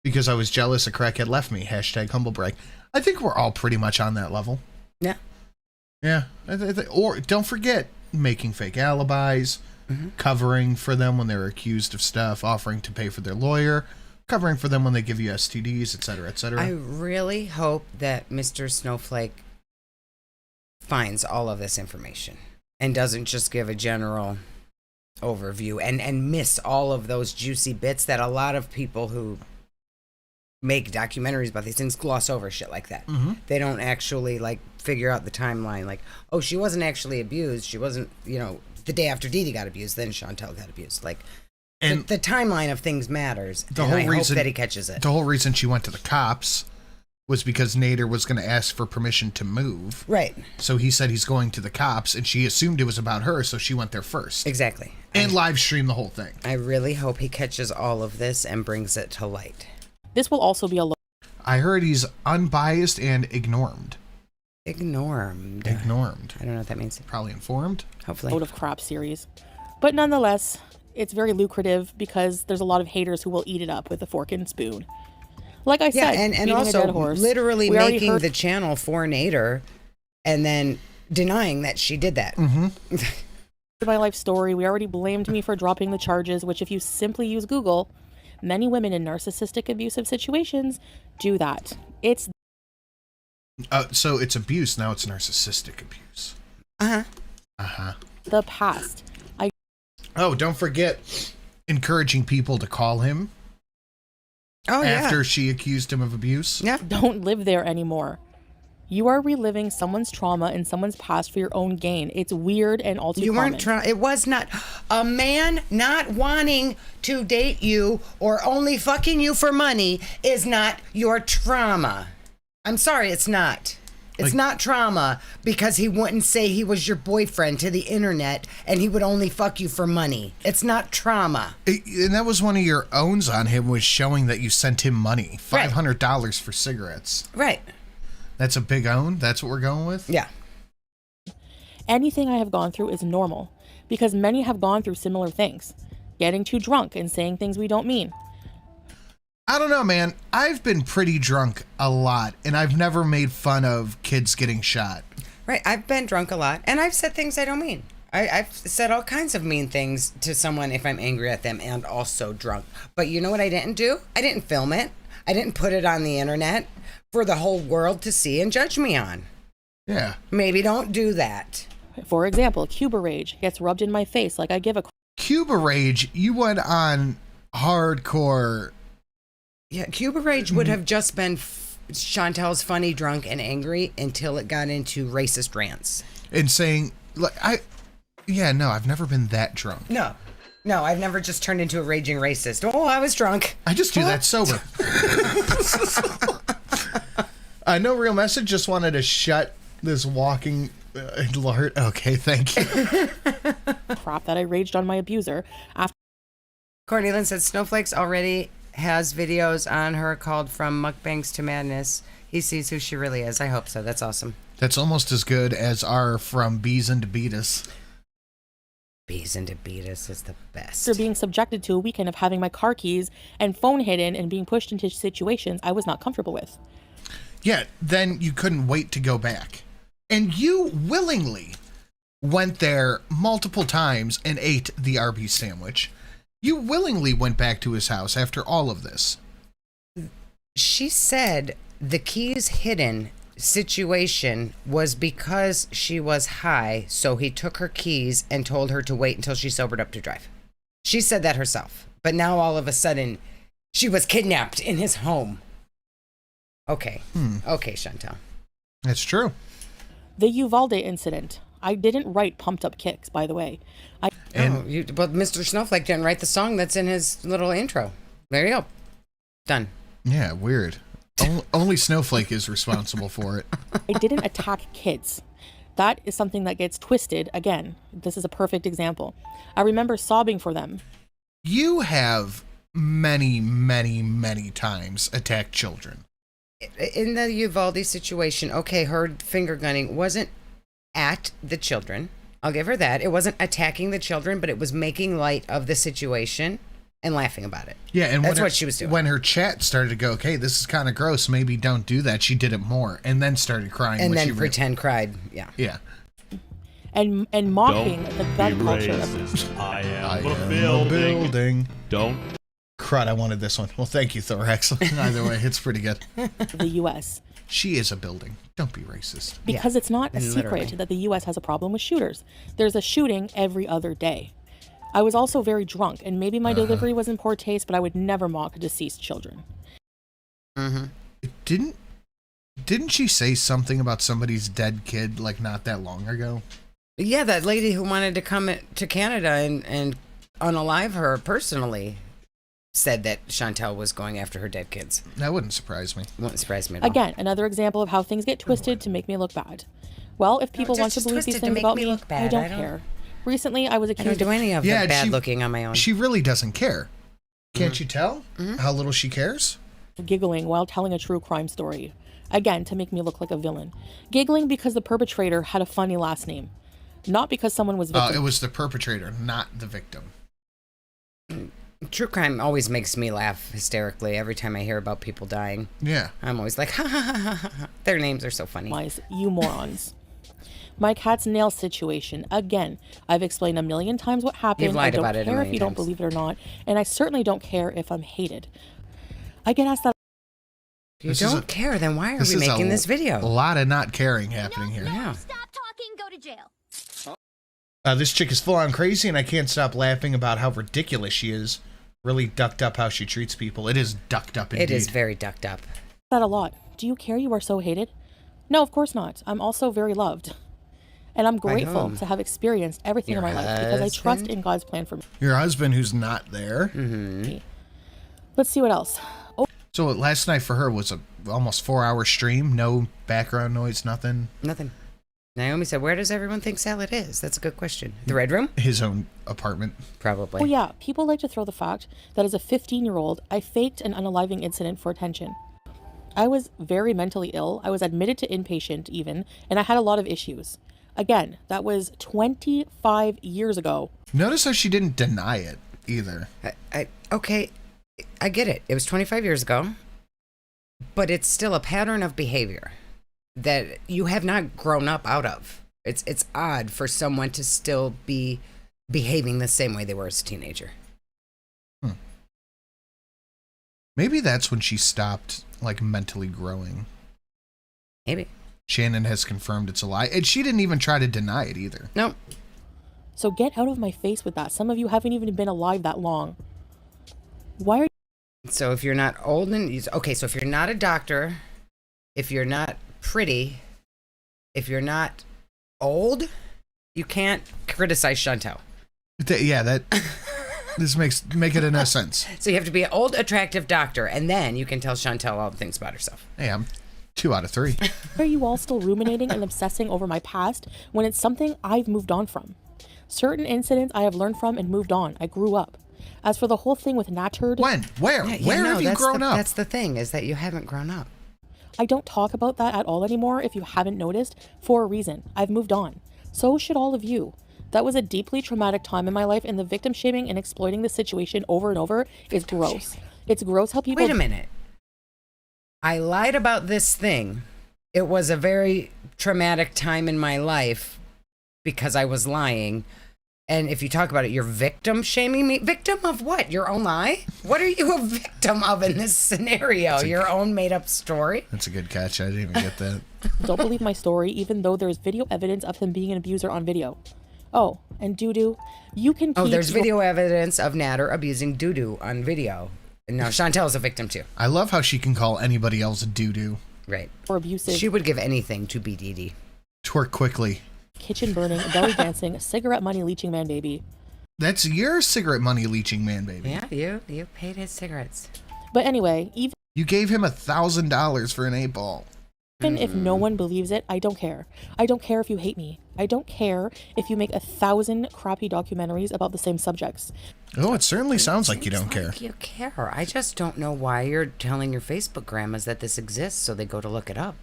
because I was jealous a crackhead left me. Hashtag humble brag. I think we're all pretty much on that level. Yeah. Yeah. Or don't forget making fake alibis, covering for them when they're accused of stuff, offering to pay for their lawyer, covering for them when they give you STDs, etc., etc. I really hope that Mr. Snowflake finds all of this information and doesn't just give a general overview and miss all of those juicy bits that a lot of people who make documentaries about these things gloss over shit like that. They don't actually like figure out the timeline. Like, oh, she wasn't actually abused. She wasn't, the day after Dee Dee got abused, then Chantel got abused. Like, and the timeline of things matters. The whole reason hope that he catches it. The whole reason she went to the cops was because Nader was going to ask for permission to move. Right. So he said he's going to the cops, and she assumed it was about her, so she went there first. Exactly. And live stream the whole thing. I really hope he catches all of this and brings it to light. This will also be a I heard he's unbiased and ignored. Ignored. I don't know what that means. Probably informed. Hopefully. load of crap series. But nonetheless, it's very lucrative because there's a lot of haters who will eat it up with a fork and spoon. Like I said, and beating also a dead horse. literally We already making heard- the channel for Nader and then denying that she did that. my life story. We already blamed me for dropping the charges, which if you simply use Google, many women in narcissistic abusive situations do that. It's So it's abuse, now it's narcissistic abuse. the past. Oh, don't forget encouraging people to call him after she accused him of abuse. Yeah. Don't live there anymore. You are reliving someone's trauma and someone's past for your own gain. It's weird and all too You common. weren't trying. It was not a man not wanting to date you or only fucking you for money is not your trauma. I'm sorry, it's not. It's not trauma because he wouldn't say he was your boyfriend to the internet and he would only fuck you for money. It's not trauma. And that was one of your owns on him, was showing that you sent him money. $500 for cigarettes. Right. That's a big own? That's what we're going with? Yeah. Anything I have gone through is normal because many have gone through similar things. Getting too drunk and saying things we don't mean. I don't know, man. I've been pretty drunk a lot, and I've never made fun of kids getting shot. Right. I've been drunk a lot and I've said things I don't mean. I've said all kinds of mean things to someone if I'm angry at them and also drunk. But you know what I didn't do? I didn't film it. I didn't put it on the internet for the whole world to see and judge me on. Yeah. Maybe don't do that. For example, Cuba Rage gets rubbed in my face like I give a Cuba Rage, you went on hardcore. Yeah, Cuba Rage would have just been Chantel's funny, drunk, and angry until it got into racist rants. And saying, like, I've never been that drunk. No, I've never just turned into a raging racist. Oh, I was drunk. I just do that sober. No Real Message just wanted to shut this walking alert. Okay, thank you. crap that I raged on my abuser after Courtney Lynn said Snowflake's already has videos on her called From Mukbangs to Madness. He sees who she really is. I hope so. That's awesome. That's almost as good as our From Bees and to Beat Us. Bees and to Beat Us is the best. after being subjected to a weekend of having my car keys and phone hidden and being pushed into situations I was not comfortable with. Yeah, then you couldn't wait to go back. And you willingly went there multiple times and ate the Arby's sandwich. You willingly went back to his house after all of this. She said the keys hidden situation was because she was high, so he took her keys and told her to wait until she sobered up to drive. She said that herself, but now all of a sudden she was kidnapped in his home. Okay. Okay, Chantel. That's true. The Uvalde incident. I didn't write Pumped Up Kicks, by the way. But Mr. Snowflake didn't write the song that's in his little intro. There you go. Done. Yeah, weird. Only Snowflake is responsible for it. I didn't attack kids. That is something that gets twisted. Again, this is a perfect example. I remember sobbing for them. You have many, many, many times attacked children. in the Uvalde situation, okay, her finger gunning wasn't at the children. I'll give her that. It wasn't attacking the children, but it was making light of the situation and laughing about it. Yeah, and that's what she was doing. When her chat started to go, okay, this is kind of gross, maybe don't do that, she did it more, and then started crying. And then pretend cried, yeah. Yeah. And mocking the gun culture. I am a building. Don't. Crud, I wanted this one. Well, thank you, Thorax. Either way, it's pretty good. The U.S. She is a building. Don't be racist. Because it's not a literally. secret that the U.S. has a problem with shooters. There's a shooting every other day. I was also very drunk, and maybe my delivery was in poor taste, but I would never mock deceased children. Mm-hmm. Didn't she say something about somebody's dead kid, like, not that long ago? Yeah, that lady who wanted to come to Canada and unalive her personally said that Chantel was going after her dead kids. That wouldn't surprise me. Wouldn't surprise me at all. Again, another example of how things get twisted to make me look bad. Well, if people want to just believe these twisted to things make about me me, look bad. I don't I don't- care. Recently, I was I don't accused do any of Yeah, the bad she- looking on my own. She really doesn't care. Can't you tell how little she cares? of giggling while telling a true crime story. Again, to make me look like a villain. Giggling because the perpetrator had a funny last name. Not because someone was victim. It was the perpetrator, not the victim. True crime always makes me laugh hysterically every time I hear about people dying. Yeah. I'm always like, ha ha ha ha ha. Their names are so funny. You morons. My cat's nail situation. Again, I've explained a million times what happened. You've lied I don't about it a care if million you don't times. believe it or not, and I certainly don't care if I'm hated. I get asked that. If you don't care, then why are we making this video? A lot of not caring happening here. Yeah. Stop talking, go to jail. This chick is full on crazy, and I can't stop laughing about how ridiculous she is. Really ducked up how she treats people. It is ducked up indeed. It is very ducked up. That a lot. Do you care you are so hated? No, of course not. I'm also very loved. And I'm grateful whom? to have experienced everything in my life because I trust in God's plan for me. Your husband, who's not there. Mm-hmm. Let's see what else. Oh, So last night for her was a almost 4-hour stream. No background noise, nothing. Nothing. Naomi said, where does everyone think Salad is? That's a good question. The Red Room? His own apartment. Probably. oh yeah, people like to throw the fact that as a 15-year-old, I faked an unaliving incident for attention. I was very mentally ill. I was admitted to inpatient even, and I had a lot of issues. Again, that was 25 years ago. Notice how she didn't deny it either. Okay, I get it. It was 25 years ago, but it's still a pattern of behavior that you have not grown up out of. It's odd for someone to still be behaving the same way they were as a teenager. Maybe that's when she stopped, like, mentally growing. Maybe. Shannon has confirmed it's a lie. And she didn't even try to deny it either. No. So get out of my face with that. Some of you haven't even been alive that long. Why are So if you're not old and... Okay, so if you're not a doctor, if you're not pretty, if you're not old, you can't criticize Chantel. Yeah, that... This make it no sense. So you have to be an old, attractive doctor, and then you can tell Chantel all the things about herself. Hey, I'm 2 out of 3. are you all still ruminating and obsessing over my past when it's something I've moved on from? Certain incidents I have learned from and moved on. I grew up. As for the whole thing with Natturd... When? Where? Where have you grown up? That's the thing, is that you haven't grown up. I don't talk about that at all anymore, if you haven't noticed, for a reason. I've moved on. So should all of you. That was a deeply traumatic time in my life, and the victim shaming and exploiting the situation over and over is gross. It's gross how people... Wait a minute. I lied about this thing. It was a very traumatic time in my life because I was lying. And if you talk about it, you're victim shaming me. Victim of what? Your own lie? What are you a victim of in this scenario? Your own made up story? That's a good catch. I didn't even get that. Don't believe my story, even though there's video evidence of him being an abuser on video. Oh, and Doo-Doo, you can keep... Oh, there's video evidence of Natter abusing Doo-Doo on video. And now Chantel's a victim too. I love how she can call anybody else a doo-doo. Right. Or abusive. She would give anything to be Dee Dee. Twerk quickly. Kitchen burning, belly dancing, cigarette money leeching man baby. That's your cigarette money leeching man, baby. Yeah, you paid his cigarettes. But anyway, even You gave him $1,000 for an 8-ball. if no one believes it, I don't care. I don't care if you hate me. I don't care if you make 1,000 crappy documentaries about the same subjects. Oh, it certainly sounds like you don't care. Like you care. I just don't know why you're telling your Facebook grandmas that this exists so they go to look it up.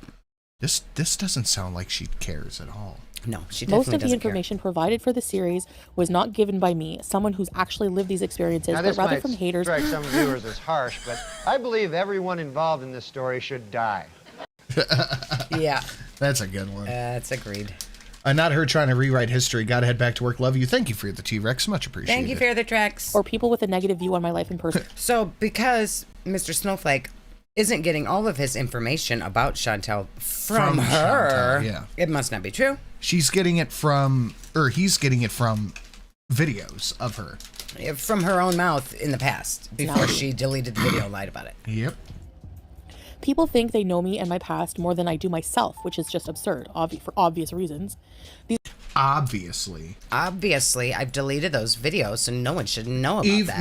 This doesn't sound like she cares at all. No, she definitely Most of the doesn't information provided for the series was not given by me, someone who's actually lived these experiences, Now, but this rather might from haters. strike some viewers as harsh, but I believe everyone involved in this story should die. Yeah. That's a good one. That's agreed. Not her trying to rewrite history. Gotta head back to work. Love you. Thank you for the T-Rex. Much appreciated. Thank you for the tracks. Or people with a negative view on my life in person. So, because Mr. Snowflake isn't getting all of his information about Chantel from her, Chantel, yeah. It must not be true. She's getting it from, or he's getting it from videos of her. From her own mouth in the past, before she deleted the video and lied about it. Yep. People think they know me and my past more than I do myself, which is just absurd, for obvious reasons. Obviously, I've deleted those videos, so no one should know about Eve, that.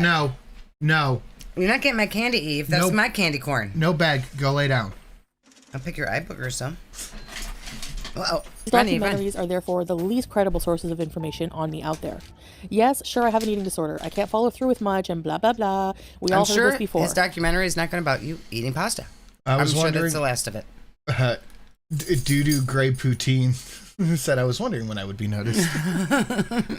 no. You're not getting my candy, Eve. That's Nope. my candy corn. No bag. Go lay down. I'll pick your eye booger some. Well, These documentaries are therefore the least credible sources of information on me out there. Yes, sure, I have an eating disorder. I can't follow through with much and blah, blah, blah. We all heard this before. His documentary is not going to about you eating pasta. I'm sure wondering, that's the last of it. Doo-doo Grey Poutine said, I was wondering when I would be noticed.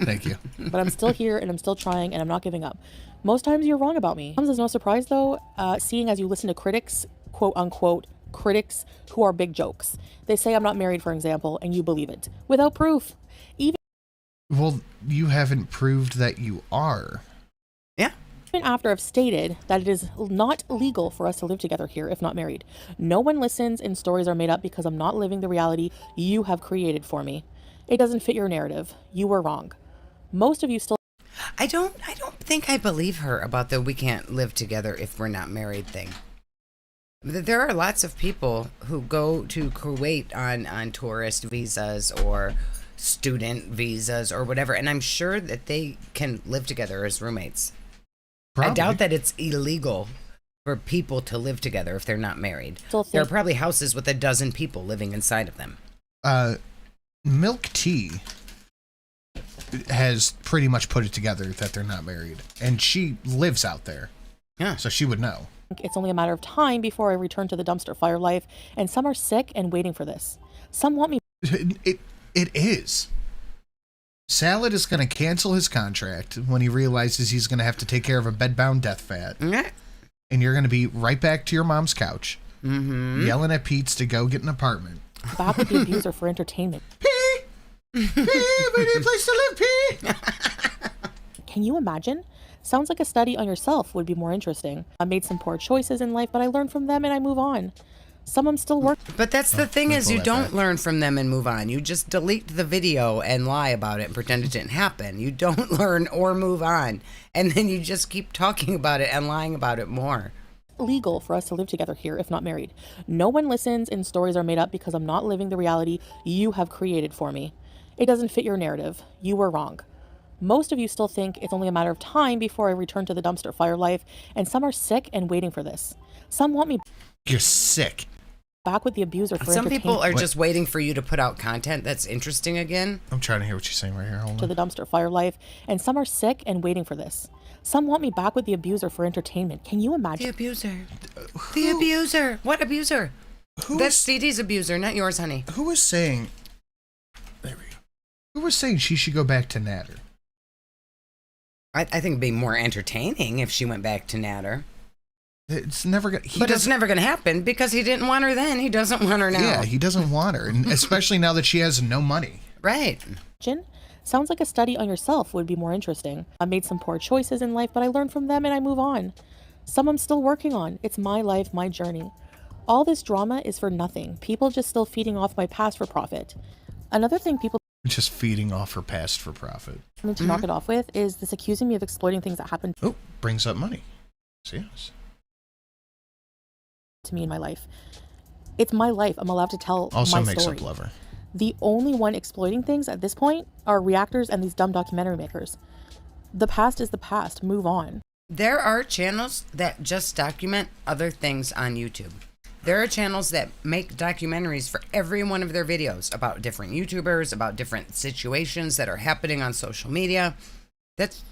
Thank you. But I'm still here and I'm still trying and I'm not giving up. Most times you're wrong about me. Comes as no surprise though, seeing as you listen to critics, quote unquote, critics who are big jokes. They say I'm not married, for example, and you believe it without proof. Well, you haven't proved that you are. Yeah. Even after I've stated that it is not legal for us to live together here if not married. No one listens and stories are made up because I'm not living the reality you have created for me. It doesn't fit your narrative. You were wrong. Most of you still... I don't think I believe her about the we can't live together if we're not married thing. There are lots of people who go to Kuwait on tourist visas or student visas or whatever, and I'm sure that they can live together as roommates. Probably. I doubt that it's illegal for people to live together if they're not married. There are probably houses with 12 people living inside of them. Milk Tea has pretty much put it together that they're not married, and she lives out there. Yeah. So she would know. It's only a matter of time before I return to the dumpster fire life, and some are sick and waiting for this. Some want me... It is. Salad is going to cancel his contract when he realizes he's going to have to take care of a bedbound death fat. Yeah. And you're going to be right back to your mom's couch, yelling at Pete's to go get an apartment. Back with the abuser for entertainment. Pete! Pete! We need a place to live, Pete! Can you imagine? Sounds like a study on yourself would be more interesting. I made some poor choices in life, but I learned from them and I move on. Some I'm still working. But that's the thing is you don't learn from them and move on. You just delete the video and lie about it and pretend it didn't happen. You don't learn or move on. And then you just keep talking about it and lying about it more. Legal for us to live together here if not married. No one listens and stories are made up because I'm not living the reality you have created for me. It doesn't fit your narrative. You were wrong. Most of you still think it's only a matter of time before I return to the dumpster fire life, and some are sick and waiting for this. Some want me... You're sick. Back with the abuser for Some people are entertainment. just waiting for you to put out content that's interesting again. I'm trying to hear what you're saying right here. Hold to on. the dumpster fire life, and some are sick and waiting for this. Some want me back with the abuser for entertainment. Can you imagine? The abuser. The abuser. What abuser? That's CD's abuser, not yours, honey. Who was saying... There we go. Who was saying she should go back to Natter? I think it'd be more entertaining if she went back to Natter. It's never gonna. But it's never gonna happen because he didn't want her then. He doesn't want her now. Yeah, he doesn't want her, and especially now that she has no money. Right. Sounds like a study on yourself would be more interesting. I made some poor choices in life, but I learned from them and I move on. Some I'm still working on. It's my life, my journey. All this drama is for nothing. People just still feeding off my past for profit. Another thing people Just feeding off her past for profit. need to knock it off with is this accusing me of exploiting things that happened Oh, brings up money. So yes. to me in my life. It's my life. I'm allowed to tell Also my makes story. up lover. The only one exploiting things at this point are reactors and these dumb documentary makers. The past is the past. Move on. There are channels that just document other things on YouTube. There are channels that make documentaries for every one of their videos about different YouTubers, about different situations that are happening on social media. That's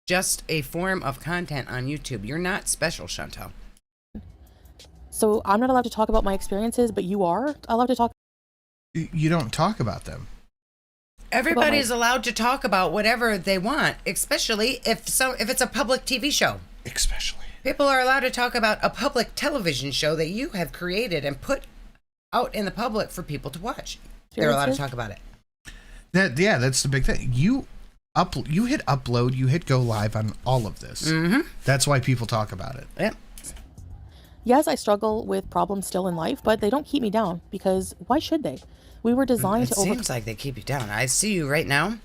just a form of content on YouTube. You're not special, Chantel. So I'm not allowed to talk about my experiences, but you are allowed to talk. You don't talk about them. Everybody's allowed to talk about whatever they want, especially if it's a public TV show. Especially. People are allowed to talk about a public television show that you have created and put out in the public for people to watch. They're allowed to talk about it. That's the big thing. You hit upload, you hit go live on all of this. Mm-hmm. That's why people talk about it. Yep. Yes, I struggle with problems still in life, but they don't keep me down because why should they? We were designed to Seems like they keep you down. I see you right now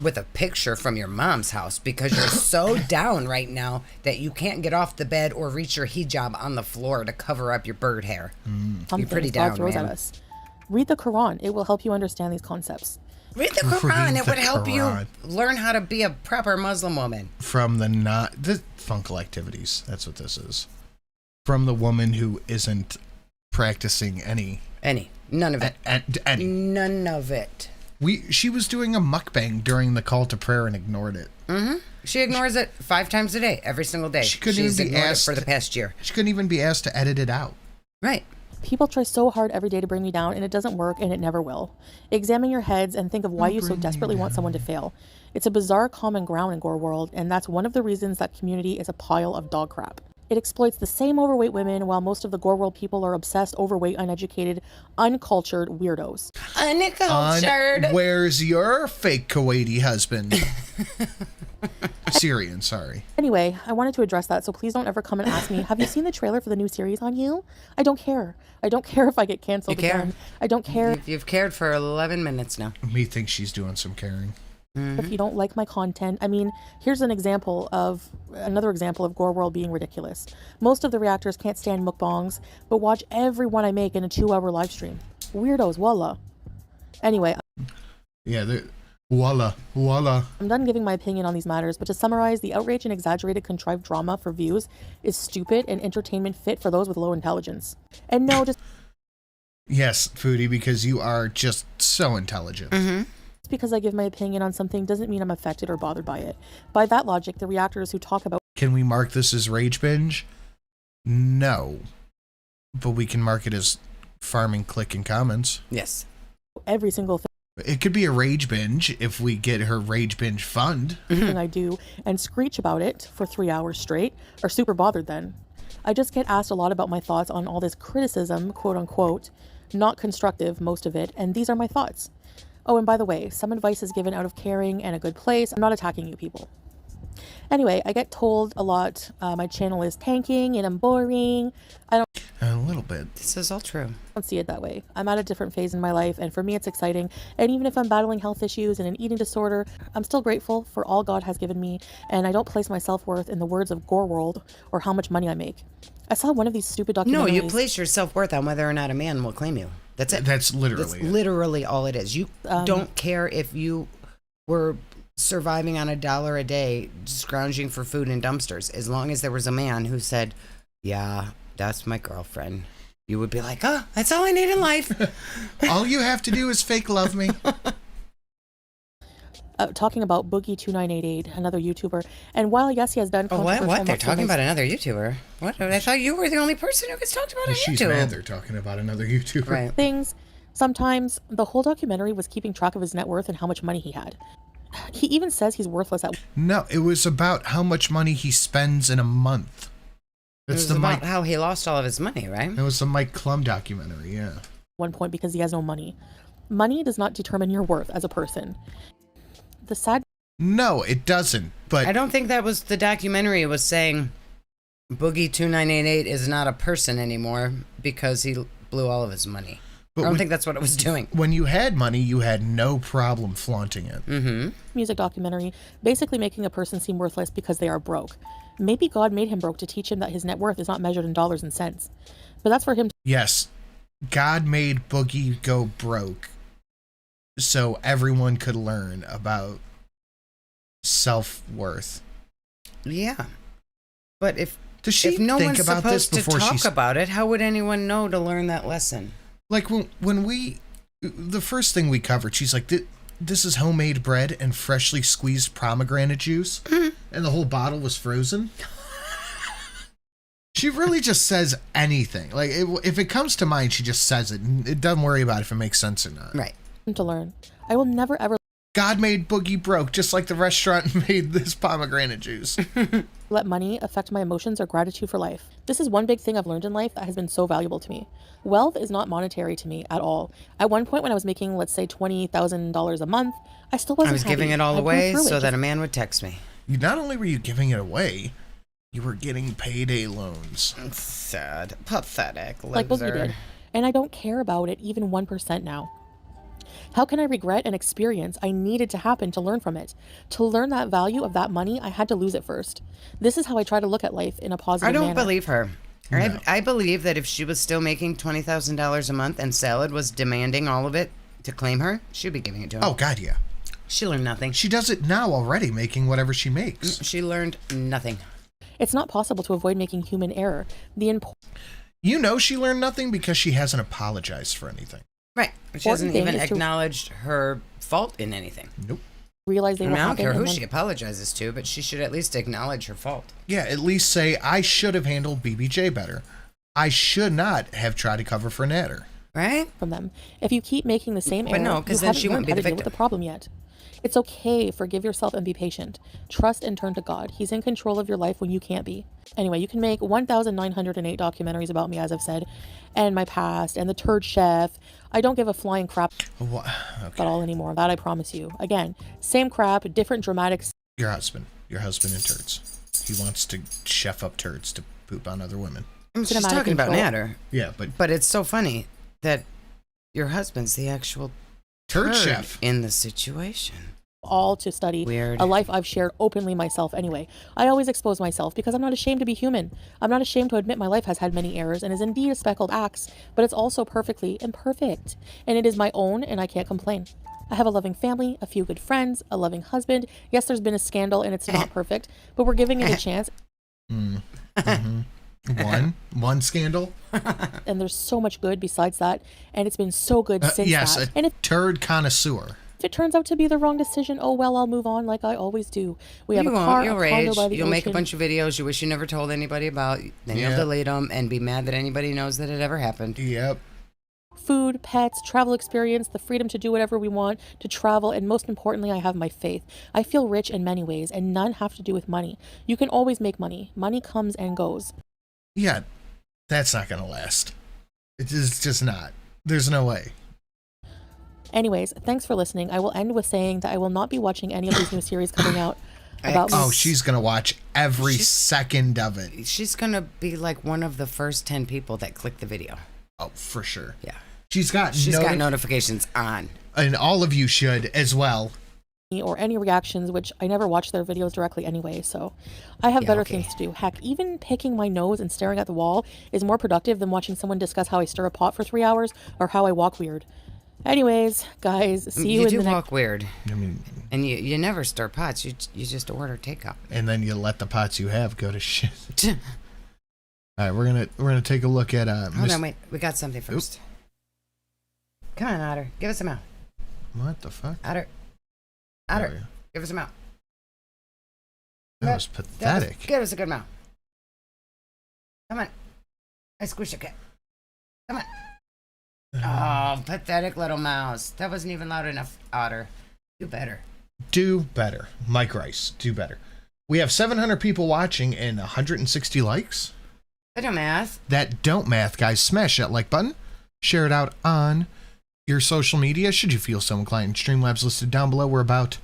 with a picture from your mom's house because you're so down right now that you can't get off the bed or reach your hijab on the floor to cover up your bird hair. You're pretty down, throws man. at us. Read the Quran. It will help you understand these concepts. Read the Quran. It would help you learn how to be a proper Muslim woman. From the Funkle activities. That's what this is. From the woman who isn't practicing any. None of it. Any. None of it. She was doing a mukbang during the call to prayer and ignored it. Mm-hmm. She ignores it 5 times a day, every single day. She's ignored it for the past year. She couldn't even be asked to edit it out. Right. People try so hard every day to bring me down, and it doesn't work, and it never will. Examine your heads and think of why you so desperately want someone to fail. It's a bizarre common ground in Gore World, and that's one of the reasons that community is a pile of dog crap. It exploits the same overweight women, while most of the Gore World people are obsessed, overweight, uneducated, uncultured weirdos. Uncultured. Where's your fake Kuwaiti husband? Syrian, sorry. Anyway, I wanted to address that, so please don't ever come and ask me, have you seen the trailer for the new series on you? I don't care. I don't care if I get canceled again. I don't care. You've cared for 11 minutes now. Me thinks she's doing some caring. If you don't like my content, I mean, here's another example of Gore World being ridiculous. Most of the reactors can't stand mukbangs, but watch every one I make in a 2-hour live stream. Weirdos, wallah. Anyway. Yeah, wallah. I'm done giving my opinion on these matters, but to summarize, the outrage and exaggerated contrived drama for views is stupid and entertainment fit for those with low intelligence. And no, just... Yes, Foodie, because you are just so intelligent. Mm-hmm. Because I give my opinion on something doesn't mean I'm affected or bothered by it. By that logic, the reactors who talk about... Can we mark this as rage binge? No. But we can mark it as farming click and comments. Yes. Every single thing. It could be a rage binge if we get her rage binge fund. I do and screech about it for 3 hours straight are super bothered then. I just get asked a lot about my thoughts on all this criticism, quote unquote, not constructive, most of it, and these are my thoughts. Oh, and by the way, some advice is given out of caring and a good place. I'm not attacking you people. Anyway, I get told a lot my channel is tanking and I'm boring. A little bit. This is all true. I don't see it that way. I'm at a different phase in my life, and for me it's exciting. And even if I'm battling health issues and an eating disorder, I'm still grateful for all God has given me, and I don't place my self-worth in the words of Gore World or how much money I make. I saw one of these stupid documentaries. No, you place your self-worth on whether or not a man will claim you. That's it. That's literally all it is. You don't care if you were surviving on $1 a day, scrounging for food in dumpsters. As long as there was a man who said, yeah, that's my girlfriend, you would be like, oh, that's all I need in life. All you have to do is fake love me. Talking about Boogie2988, another YouTuber, and while yes, he has done. What? They're talking about another YouTuber? What? I thought you were the only person who gets talked about on YouTube. She's mad they're talking about another YouTuber. Right. Things. Sometimes the whole documentary was keeping track of his net worth and how much money he had. He even says he's worthless at. No, it was about how much money he spends in a month. It's about how he lost all of his money, right? It was the Mike Klum documentary, yeah. One point because he has no money. Money does not determine your worth as a person. The sad. No, it doesn't. But I don't think that was the documentary. It was saying Boogie2988 is not a person anymore because he blew all of his money. I don't think that's what it was doing. When you had money, you had no problem flaunting it. Mm-hmm. Music documentary, basically making a person seem worthless because they are broke. Maybe God made him broke to teach him that his net worth is not measured in dollars and cents. But that's for him. Yes, God made Boogie go broke so everyone could learn about self-worth. Yeah. But if Does she if no think one's about this supposed to before talk she's about it, how would anyone know to learn that lesson? like when we the first thing we covered? She's like, "This is homemade bread and freshly squeezed pomegranate juice," and the whole bottle was frozen. She really just says anything. Like if it comes to mind, she just says it. And it doesn't worry about if it makes sense or not. Right. To learn. I will never ever God made Boogie broke, just like the restaurant made this pomegranate juice. let money affect my emotions or gratitude for life. This is one big thing I've learned in life that has been so valuable to me. Wealth is not monetary to me at all. At one point when I was making, let's say, $20,000 a month, I still wasn't I was happy. giving it all I away grew through so it. that a man would text me. Not only were you giving it away, you were getting payday loans. Sad. Pathetic. Like Boogie Loser. did. And I don't care about it even 1% now. How can I regret an experience I needed to happen to learn from it? To learn that value of that money, I had to lose it first. This is how I try to look at life in a positive I don't manner. believe her. No. I believe that if she was still making $20,000 a month and Salad was demanding all of it to claim her, she'd be giving it to him. Oh, God, yeah. She learned nothing. She does it now already, making whatever she makes. She learned nothing. It's not possible to avoid making human error. You know she learned nothing because she hasn't apologized for anything. Right. She hasn't thing even is to- acknowledged her fault in anything. Nope. Realize they I will mean, I don't happen. care and who then- she apologizes to, but she should at least acknowledge her fault. Yeah, at least say, I should have handled BBJ better. I should not have tried to cover for Natter. Right? From them. If you keep making the same But error, no, 'cause you then haven't she won't learned be how the to deal with victim. the problem yet. It's okay. Forgive yourself and be patient. Trust and turn to God. He's in control of your life when you can't be. Anyway, you can make 1,908 documentaries about me, as I've said, and my past, and the turd chef. I don't give a flying crap What? at all anymore. That I promise you. Again, same crap, different dramatics. Your husband in turds. He wants to chef up turds to poop on other women. I mean, she's Cinematic talking about control. Natter. Yeah, But it's so funny that your husband's the actual turd chef in the situation. All to study Weird. a life I've shared openly myself anyway. I always expose myself because I'm not ashamed to be human. I'm not ashamed to admit my life has had many errors and is indeed a speckled axe, but it's also perfectly imperfect. And it is my own, and I can't complain. I have a loving family, a few good friends, a loving husband. Yes, there's been a scandal and it's not perfect, but we're giving it a chance. One scandal. And there's so much good besides that, and it's been so good since Yes, that. a And if turd connoisseur. it turns out to be the wrong decision, oh well, I'll move on like I always do. We have You a won't. car, You'll a condo rage. by the You'll make a ocean. bunch of videos you wish you never told anybody about. Then Yeah. you'll delete them and be mad that anybody knows that it ever happened. Yep. Food, pets, travel experience, the freedom to do whatever we want, to travel, and most importantly, I have my faith. I feel rich in many ways, and none have to do with money. You can always make money. Money comes and goes. Yeah, that's not gonna last. It's just not. There's no way. Anyways, thanks for listening. I will end with saying that I will not be watching any of these new series coming out about Oh, she's gonna watch every second of it. She's going to be like one of the first 10 people that click the video. Oh, for sure. Yeah. She's got notifications on. And all of you should as well. me or any reactions, which I never watch their videos directly anyway, so I have better things to do. Heck, even picking my nose and staring at the wall is more productive than watching someone discuss how I stir a pot for 3 hours or how I walk weird. Anyways, guys, see you in do the next... walk weird. I mean, and you never stir pots. You just order takeout. and then you let the pots you have go to shit. All right, we're gonna take a look at Hold on, wait. We got something first. Come on, Otter. Give us a mouth. What the fuck? Otter. Otter. Give us a mouth. That was pathetic. Give us a good mouth. Come on. I squish it. Come on. Oh, pathetic little mouse. That wasn't even loud enough, Otter. Do better. Do better. Mike Rice, do better. We have 700 people watching and 160 likes. I do math. That don't math, guys. Smash that like button. Share it out on your social media, should you feel so inclined. Streamlabs listed down below. We're about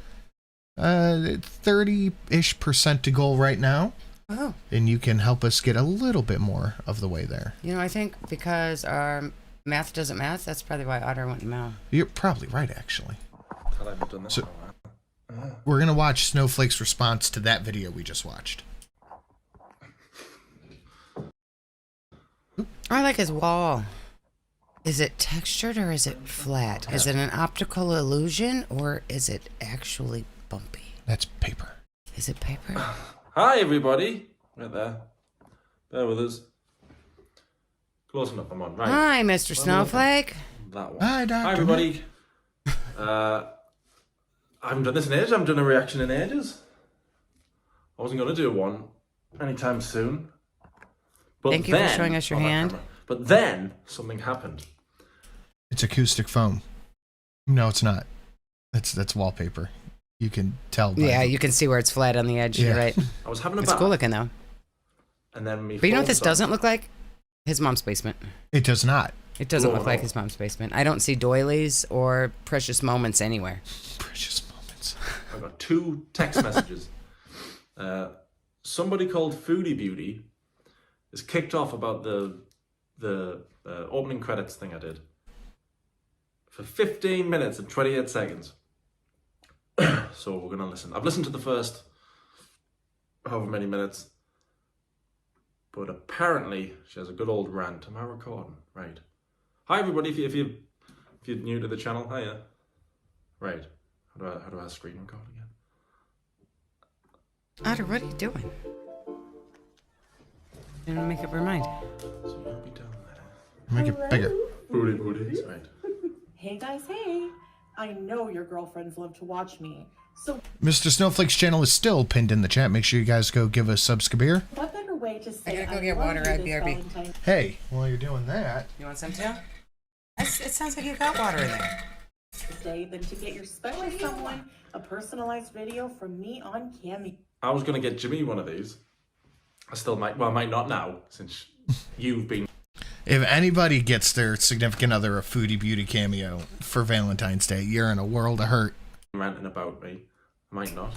30-ish% to goal right now. Oh. And you can help us get a little bit more of the way there. You know, I think because our math doesn't math, that's probably why Otter went math. You're probably right, actually. So, we're going to watch Snowflake's response to that video we just watched. I like his wall. Is it textured or is it flat? Is it an optical illusion or is it actually bumpy? That's paper. Is it paper? Hi, everybody. Right there. Bear with us. Close enough, I'm on. Right. Hi, Mr. Snowflake. That one. Hi, Doctor. Hi, everybody. I haven't done this in ages. I haven't done a reaction in ages. I wasn't going to do one anytime soon. But Thank you for showing us your hand. But then something happened. It's acoustic foam. No, it's not. That's wallpaper. You can tell. Yeah, you can see where it's flat on the edge. Yeah. You're right. I was having a It's bath. cool looking though. And then But you know what this doesn't look like? His mom's basement. It does not. It doesn't No, look like no. his mom's basement. I don't see doilies or precious moments anywhere. Precious moments. I got 2 text messages. Somebody called Foodie Beauty is kicked off about the opening credits thing I did for 15 minutes and 28 seconds. So we're gonna listen. I've listened to the first however many minutes, but apparently she has a good old rant. Am I recording? Right. Hi everybody. If you're new to the channel, hiya. Right. How do I screen record again? Otter, what are you doing? You're gonna make up her mind. So you'll be down there. Make it bigger. Booty. Right. Hey guys, hey. I know your girlfriends love to watch me. So Mr. Snowflake's channel is still pinned in the chat. Make sure you guys go give a subscribe. what better way to say I gotta go I get love water you at this BRB. Valentine's Hey, while you're doing that, You want some too? It sounds like you got water in there. Day than to get your special someone a personalized video from me on Cameo. I was gonna get Jimmy one of these. I still might. Well, I might not now since you've been if anybody gets their significant other a Foodie Beauty cameo for Valentine's Day, you're in a world of hurt. ranting about me. I might not.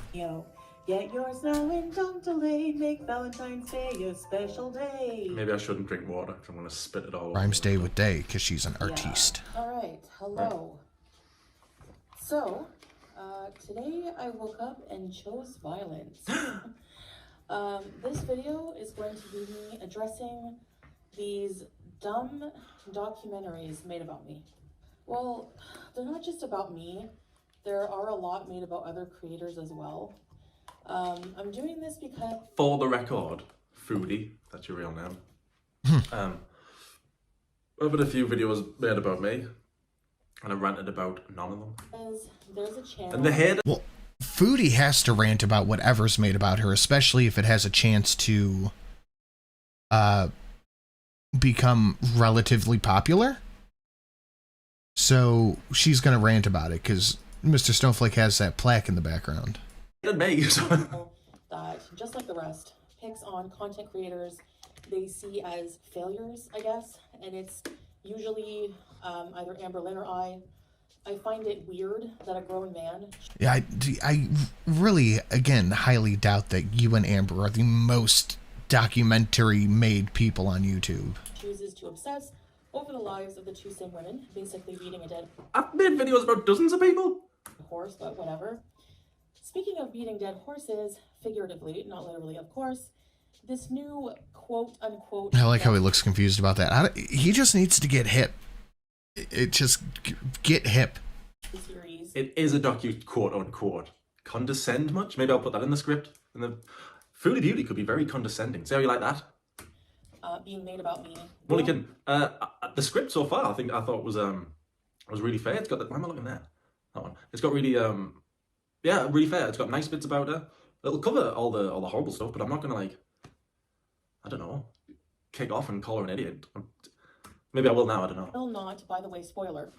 Get yours now and don't delay. Make Valentine's Day a special day. Maybe I shouldn't drink water because I'm gonna spit it all. Rhymes day with day because she's an artiste. All right, hello. So, today I woke up and chose violence. This video is going to be me addressing these dumb documentaries made about me. Well, they're not just about me. There are a lot made about other creators as well. I'm doing this because... For the record, Foodie, that's your real name. I've had a few videos made about me, and I ranted about none of them. There's a channel... And the head. Well, Foodie has to rant about whatever's made about her, especially if it has a chance to become relatively popular. So she's gonna rant about it because Mr. Snowflake has that plaque in the background. that, just like the rest, picks on content creators they see as failures, I guess, and it's usually either Amber Lynn or I find it weird that a grown man... Yeah, I really, again, highly doubt that you and Amber are the most documentary-made people on YouTube. ...chooses to obsess over the lives of the 2 same women, basically beating a dead... I've made videos about dozens of people. ...horse, but whatever. Speaking of beating dead horses, figuratively, not literally, of course, this new quote-unquote... I like how he looks confused about that. He just needs to get hip. It just get hip. Series. It is a docu, quote unquote. Condescend much? Maybe I'll put that in the script. And the Foodie Beauty could be very condescending. See how you like that? Being made about me. Well, again, the script so far, I thought was really fair. It's got why am I looking there? That one. It's got really really fair. It's got nice bits about her. It'll cover all the horrible stuff, but I'm not gonna I don't know, kick off and call her an idiot. Maybe I will now. I don't know. Will not, by the way, spoiler,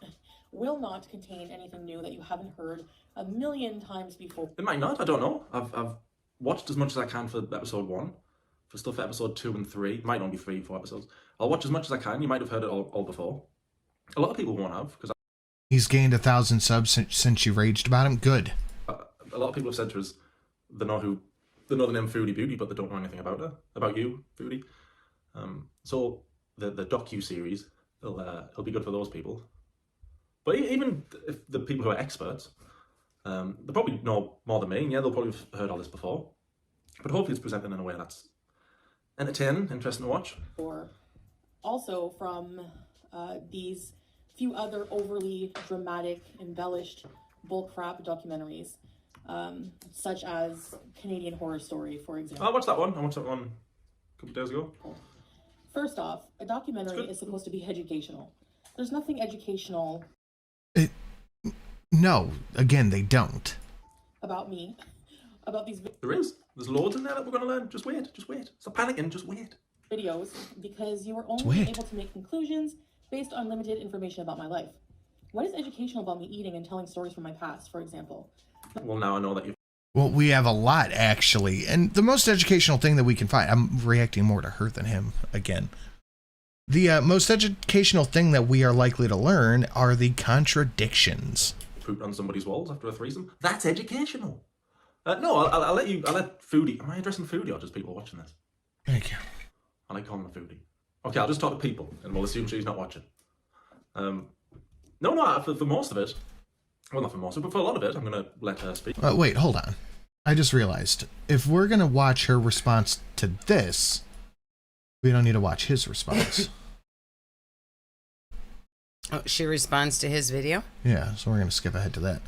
will not contain anything new that you haven't heard a million times before. It might not. I don't know. I've watched as much as I can for episode 1. For stuff for episode 2 and 3. It might only be 3, 4 episodes. I'll watch as much as I can. You might have heard it all before. A lot of people won't have because He's gained 1,000 subs since you raged about him. Good. a lot of people have said to us they know the name Foodie Beauty, but they don't know anything about her, about you, Foodie. So the docu-series, it'll be good for those people. But even if the people who are experts, they probably know more than me, and yeah, they'll probably have heard all this before. But hopefully it's presented in a way that's entertaining, interesting to watch. Or also from these few other overly dramatic, embellished bullcrap documentaries, such as Canadian Horror Story, for example. I'll watch that one. I watched that one a couple days ago. First off, a documentary is supposed to be educational. There's nothing educational No, again, they don't. about me, about these There is. There's loads in there that we're going to learn. Just wait. Just wait. Stop panicking. Just wait. videos because you were only Wait. able to make conclusions based on limited information about my life. What is educational about me eating and telling stories from my past, for example? Well, now I know that you've... Well, we have a lot, actually. And the most educational thing that we can find, I'm reacting more to her than him again. The most educational thing that we are likely to learn are the contradictions. pooped on somebody's walls after a threesome. That's educational. No, I'll let you... I'll let Foodie... Am I addressing Foodie or just people watching this? Thank you. I like calling her Foodie. Okay, I'll just talk to people, and we'll assume she's not watching. No, for most of it... Well, not for most of it, but for a lot of it, I'm going to let her speak. Wait, hold on. I just realized, if we're going to watch her response to this, we don't need to watch his response. Oh, she responds to his video? Yeah, so we're going to skip ahead to that.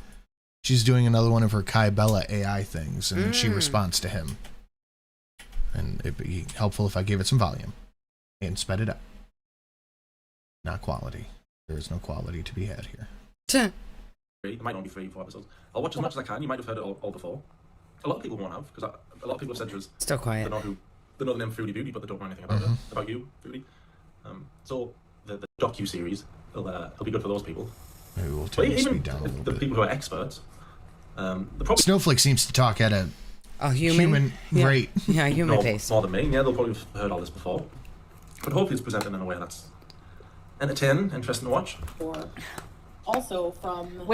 She's doing another one of her Kai Bella AI things, and she responds to him. And it'd be helpful if I gave it some volume and sped it up. Not quality. There is no quality to be had here. There might only be 3-4 episodes. I'll watch as much as I can. You might have heard it all before. A lot of people won't have, because a lot of people have said to us... Still quiet. They know the name Foodie Beauty, but they don't know anything about it. About you, Foodie. So, the docu-series, it'll be good for those people. Maybe we'll But turn the even speed down a little the bit. people who are experts, the problem... Snowflake seems to talk at a human rate. Yeah, human pace. More than me. Yeah, they'll probably have heard all this before. But hopefully it's presented in a way that's entertaining, interesting to watch. Or also from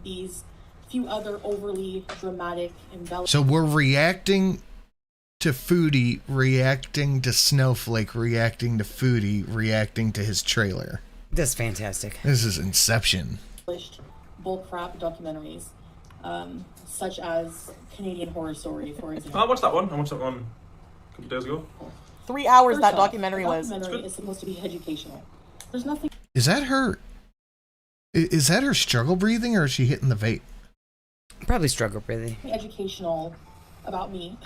these few other overly dramatic embellishments. So we're reacting to Foodie, reacting to Snowflake, reacting to Foodie, reacting to his trailer. That's fantastic. This is Inception. Bullcrap documentaries, such as Canadian Horror Story, for example. I watched that one. a couple of days ago. 3 hours that documentary was. The documentary is supposed to be educational. There's nothing. Is that her? Is that her struggle breathing, or is she hitting the vape? Probably struggle breathing. Educational about me,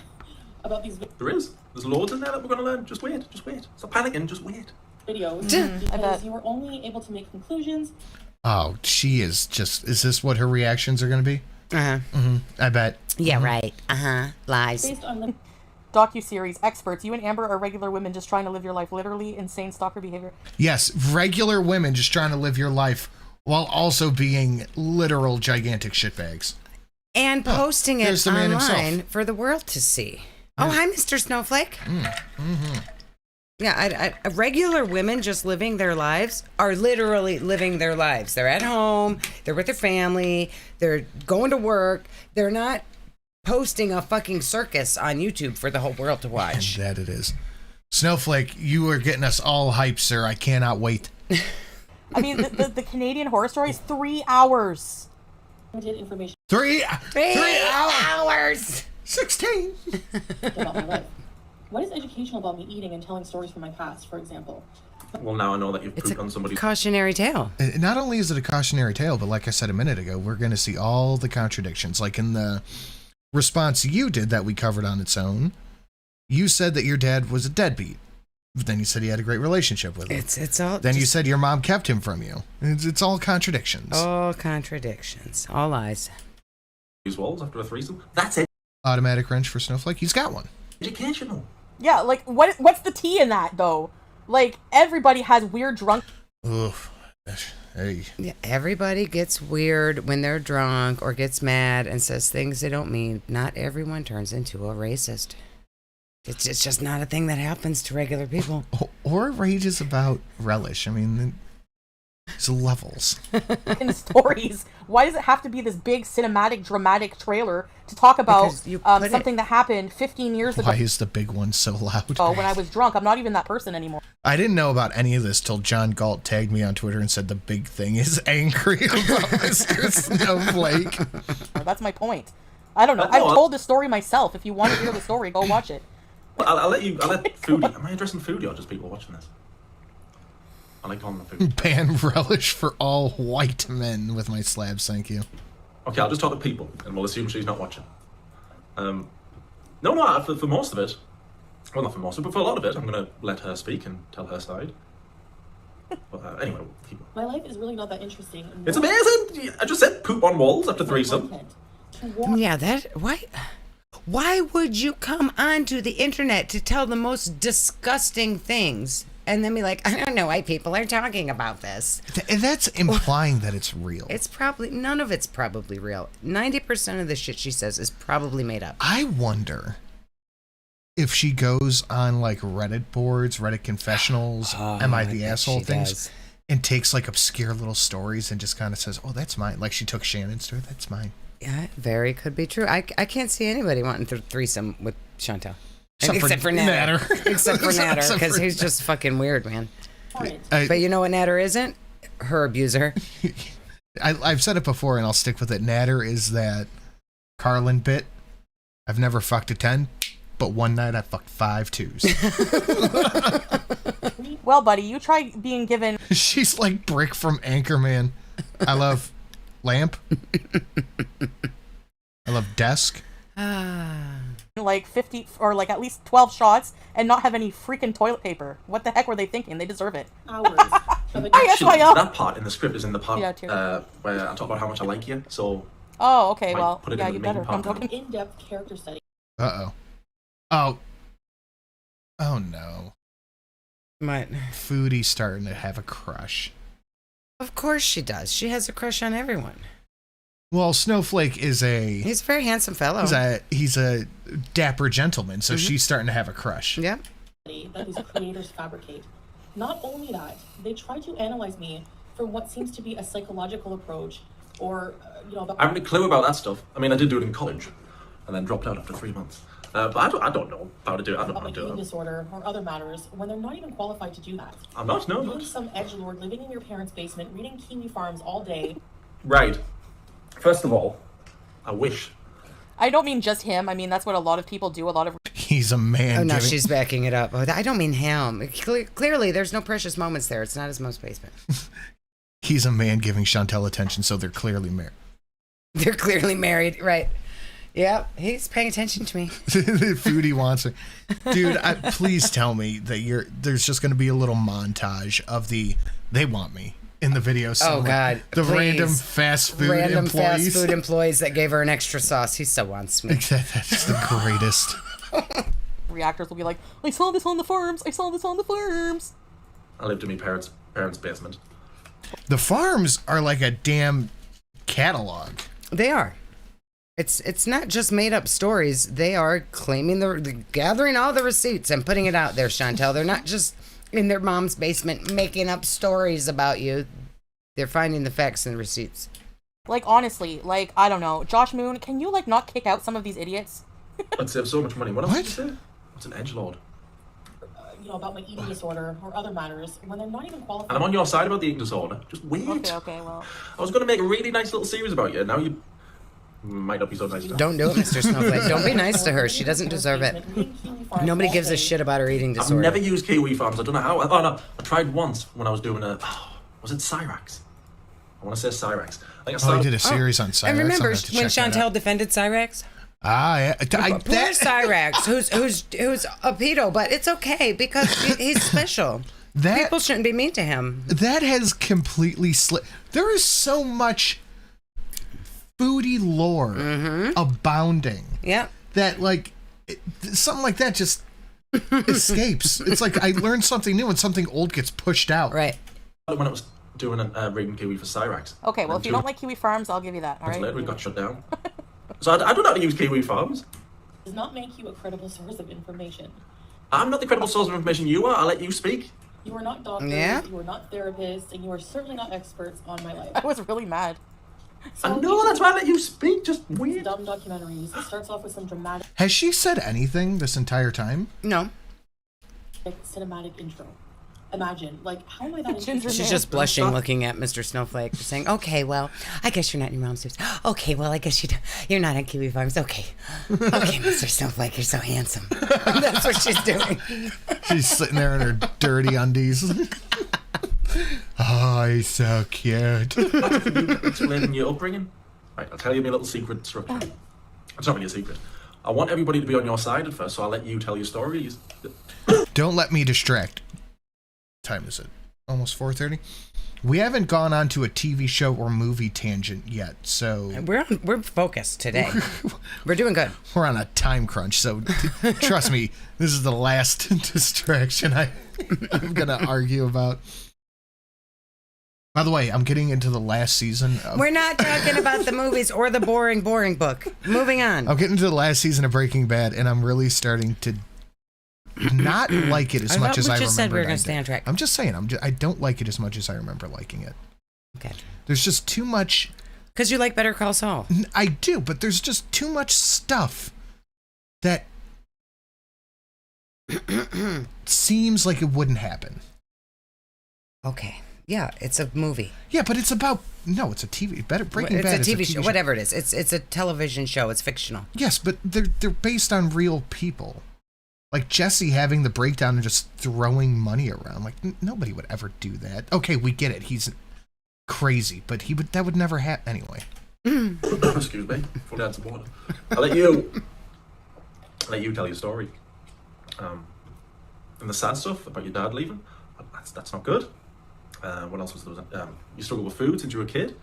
about these There is. There's loads in there that we're going to learn. Just wait. Just wait. Stop panicking. Just wait. videos because you were only able to make conclusions. Oh, she is just. Is this what her reactions are going to be? I bet. Yeah, right. Lies. Based on the docu-series experts, you and Amber are regular women just trying to live your life. Literally insane stalker behavior. Yes, regular women just trying to live your life while also being literal gigantic shitbags. And posting it the man online himself. for the world to see. Oh, hi, Mr. Snowflake. Yeah, regular women just living their lives are literally living their lives. They're at home, they're with their family, they're going to work, they're not posting a fucking circus on YouTube for the whole world to watch. And that it is. Snowflake, you are getting us all hyped, sir. I cannot wait. I mean, the Canadian Horror Story is 3 hours. Limited information. 3 hours. 16. About my life. What is educational about me eating and telling stories from my past, for example? Well, now I know that you've pooped on somebody's... Cautionary tale. Not only is it a cautionary tale, but like I said a minute ago, we're going to see all the contradictions. Like in the response you did that we covered on its own, you said that your dad was a deadbeat. But then you said he had a great relationship with him. It's all. Then you said your mom kept him from you. It's all contradictions. All contradictions. All lies. These walls after a threesome. That's it. Automatic wrench for Snowflake. He's got one. Educational. Yeah, like what's the tea in that though? Like everybody has weird drunk. Oof. Hey. Yeah, everybody gets weird when they're drunk or gets mad and says things they don't mean. Not everyone turns into a racist. It's just not a thing that happens to regular people. Or rages about relish. I mean, it's levels. In stories. Why does it have to be this big cinematic, dramatic trailer to talk about something that happened 15 years ago? Why is the big one so loud? Oh, when I was drunk. I'm not even that person anymore. I didn't know about any of this till John Galt tagged me on Twitter and said the big thing is angry about Mr. Snowflake. That's my point. I don't know. I've told the story myself. If you want to hear the story, go watch it. Well, I'll let Foodie... Am I addressing Foodie or just people watching this? I like calling them Foodie. Ban relish for all white men with my slabs, thank you. Okay, I'll just talk to people, and we'll assume she's not watching. No, for most of it, Well, not for most of it, but for a lot of it, I'm going to let her speak and tell her side. But anyway, we'll keep on. My life is really not that interesting. It's amazing! I just said poop on walls after threesome. Yeah, why would you come onto the internet to tell the most disgusting things and then be like, I don't know why people are talking about this? That's implying that it's real. It's probably, none of it's probably real. 90% of the shit she says is probably made up. I wonder if she goes on like Reddit boards, Reddit confessionals, Am I the Asshole things, and takes like obscure little stories and just kind of says, oh, that's mine. Like she took Shannon's story, that's mine. Yeah, very could be true. I can't see anybody wanting to threesome with Chantel. Except for Natter. Except for Natter, Except because for he's just fucking weird, man. But you know what Natter isn't? Her abuser. I've said it before and I'll stick with it. Natter is that Carlin bit. I've never fucked a 10, but one night I fucked 5 2s. Well, buddy, you try being given... She's like Brick from Anchorman. I love lamp. I love desk. like 50 or like at least 12 shots and not have any freaking toilet paper. What the heck were they thinking? They deserve it. Hours. Actually, that part in the script is in the part Yeah, where I talk about how much I like you. So. Oh, okay. Might Well, put it yeah, in you the main better. I'm part. talking in-depth character study. Uh-oh. Oh. Oh, no. What? Foodie's starting to have a crush. Of course she does. She has a crush on everyone. Well, Snowflake is a... He's a very handsome fellow. He's a dapper gentleman, so she's starting to have a crush. Yeah. That these creators fabricate. Not only that, they try to analyze me from what seems to be a psychological approach, or I haven't a clue about that stuff. I mean, I did do it in college, and then dropped out after 3 months. But I don't know how to do it. I don't know how to do eating it. disorder or other matters when they're not even qualified to do that. I'm not. No. Being some edgelord living in your parents' basement, reading Kiwi Farms all day. Right. First of all, I wish. I don't mean just him. I mean that's what a lot of people do. A lot of he's a man. Oh no, she's backing it up. Oh, I don't mean him. Clearly, there's no precious moments there. It's not his mom's basement. He's a man giving Chantel attention, so they're clearly married. They're clearly married, right? Yep, he's paying attention to me. Foodie wants her. Dude, please tell me that there's just going to be a little montage of they want me in the video. Oh, God. The please. Random fast food employees. fast food employees that gave her an extra sauce. He so wants me. That's the greatest. Reactors will be like, I saw this on the farms. I saw this on the farms. I lived in my parents' basement. The farms are like a damn catalog. They are. It's not just made up stories. They are claiming gathering all the receipts and putting it out there, Chantel. They're not just in their mom's basement making up stories about you. They're finding the facts and the receipts. Like, honestly, like, I don't know. Josh Moon, can you, like, not kick out some of these idiots? I'd save so much money. What else did you say? What's an edgelord? About my eating disorder or other matters when they're not even qualified. And I'm on your side about the eating disorder. Just wait. Okay, well. I was going to make a really nice little series about you. Now you might not be so nice to her. Don't do it, Mr. Snowflake. Don't be nice to her. She doesn't deserve it. Nobody gives a shit about her eating disorder. I've never used Kiwi Farms. I don't know how. Oh, no. I tried once when I was doing was it Cyrax? I want to say Cyrax. I did a series on Cyrax. And remember when Chantel defended Cyrax? Yeah. Poor Cyrax, who's a pedo, but it's okay because he's special. People shouldn't be mean to him. That has completely slipped. There is so much foodie lore abounding. Yeah. That something like that just escapes. It's like I learned something new and something old gets pushed out. Right. When I was doing a reading Kiwi for Cyrax. Okay, well, if you don't like Kiwi Farms, I'll give you that. All right. Later, we got shut down. So I don't know how to use Kiwi Farms. Does not make you a credible source of information. I'm not the credible source of information you are. I'll let you speak. You are not doctors, you are not therapists, and you are certainly not experts on my life. I was really mad. So I know, that's why I let you speak. Just weird. Dumb documentaries. It starts off with some dramatic... Has she said anything this entire time? No. Cinematic intro. Imagine, how am I that interested? She's just blushing, looking at Mr. Snowflake, saying, "Okay, well, I guess you're not in your mom's house. Okay, well, I guess you're not at Kiwi Farms. Okay, Mr. Snowflake, you're so handsome." That's what she's doing. She's sitting there in her dirty undies. Oh, he's so cute. Explaining your upbringing. Right, I'll tell you my little secret structure. It's not really a secret. I want everybody to be on your side at first, so I'll let you tell your stories. Don't let me distract. Time is it? Almost 4:30. We haven't gone on to a TV show or movie tangent yet, so we're focused today. We're doing good. We're on a time crunch, so trust me, this is the last distraction I'm gonna argue about. By the way, I'm getting into the last season. We're not talking about the movies or the boring book. Moving on. I'm getting into the last season of Breaking Bad, and I'm really starting to not like it as much as I remember. Said we were going to stay on track. I'm just saying, I don't like it as much as I remember liking it. Okay. There's just too much. Because you like Better Call Saul. I do, but there's just too much stuff that seems like it wouldn't happen. Okay. Yeah, it's a movie. Yeah, but it's about it's a TV. Breaking Bad is a TV show. Whatever it is, it's a television show. It's fictional. Yes, but they're based on real people. Like Jesse having the breakdown and just throwing money around. Like nobody would ever do that. Okay, we get it. He's crazy, but that would never happen anyway. Excuse me. Full down some water. I'll let you tell your story. And the sad stuff about your dad leaving. That's not good. What else was there? You struggle with food since you were a kid.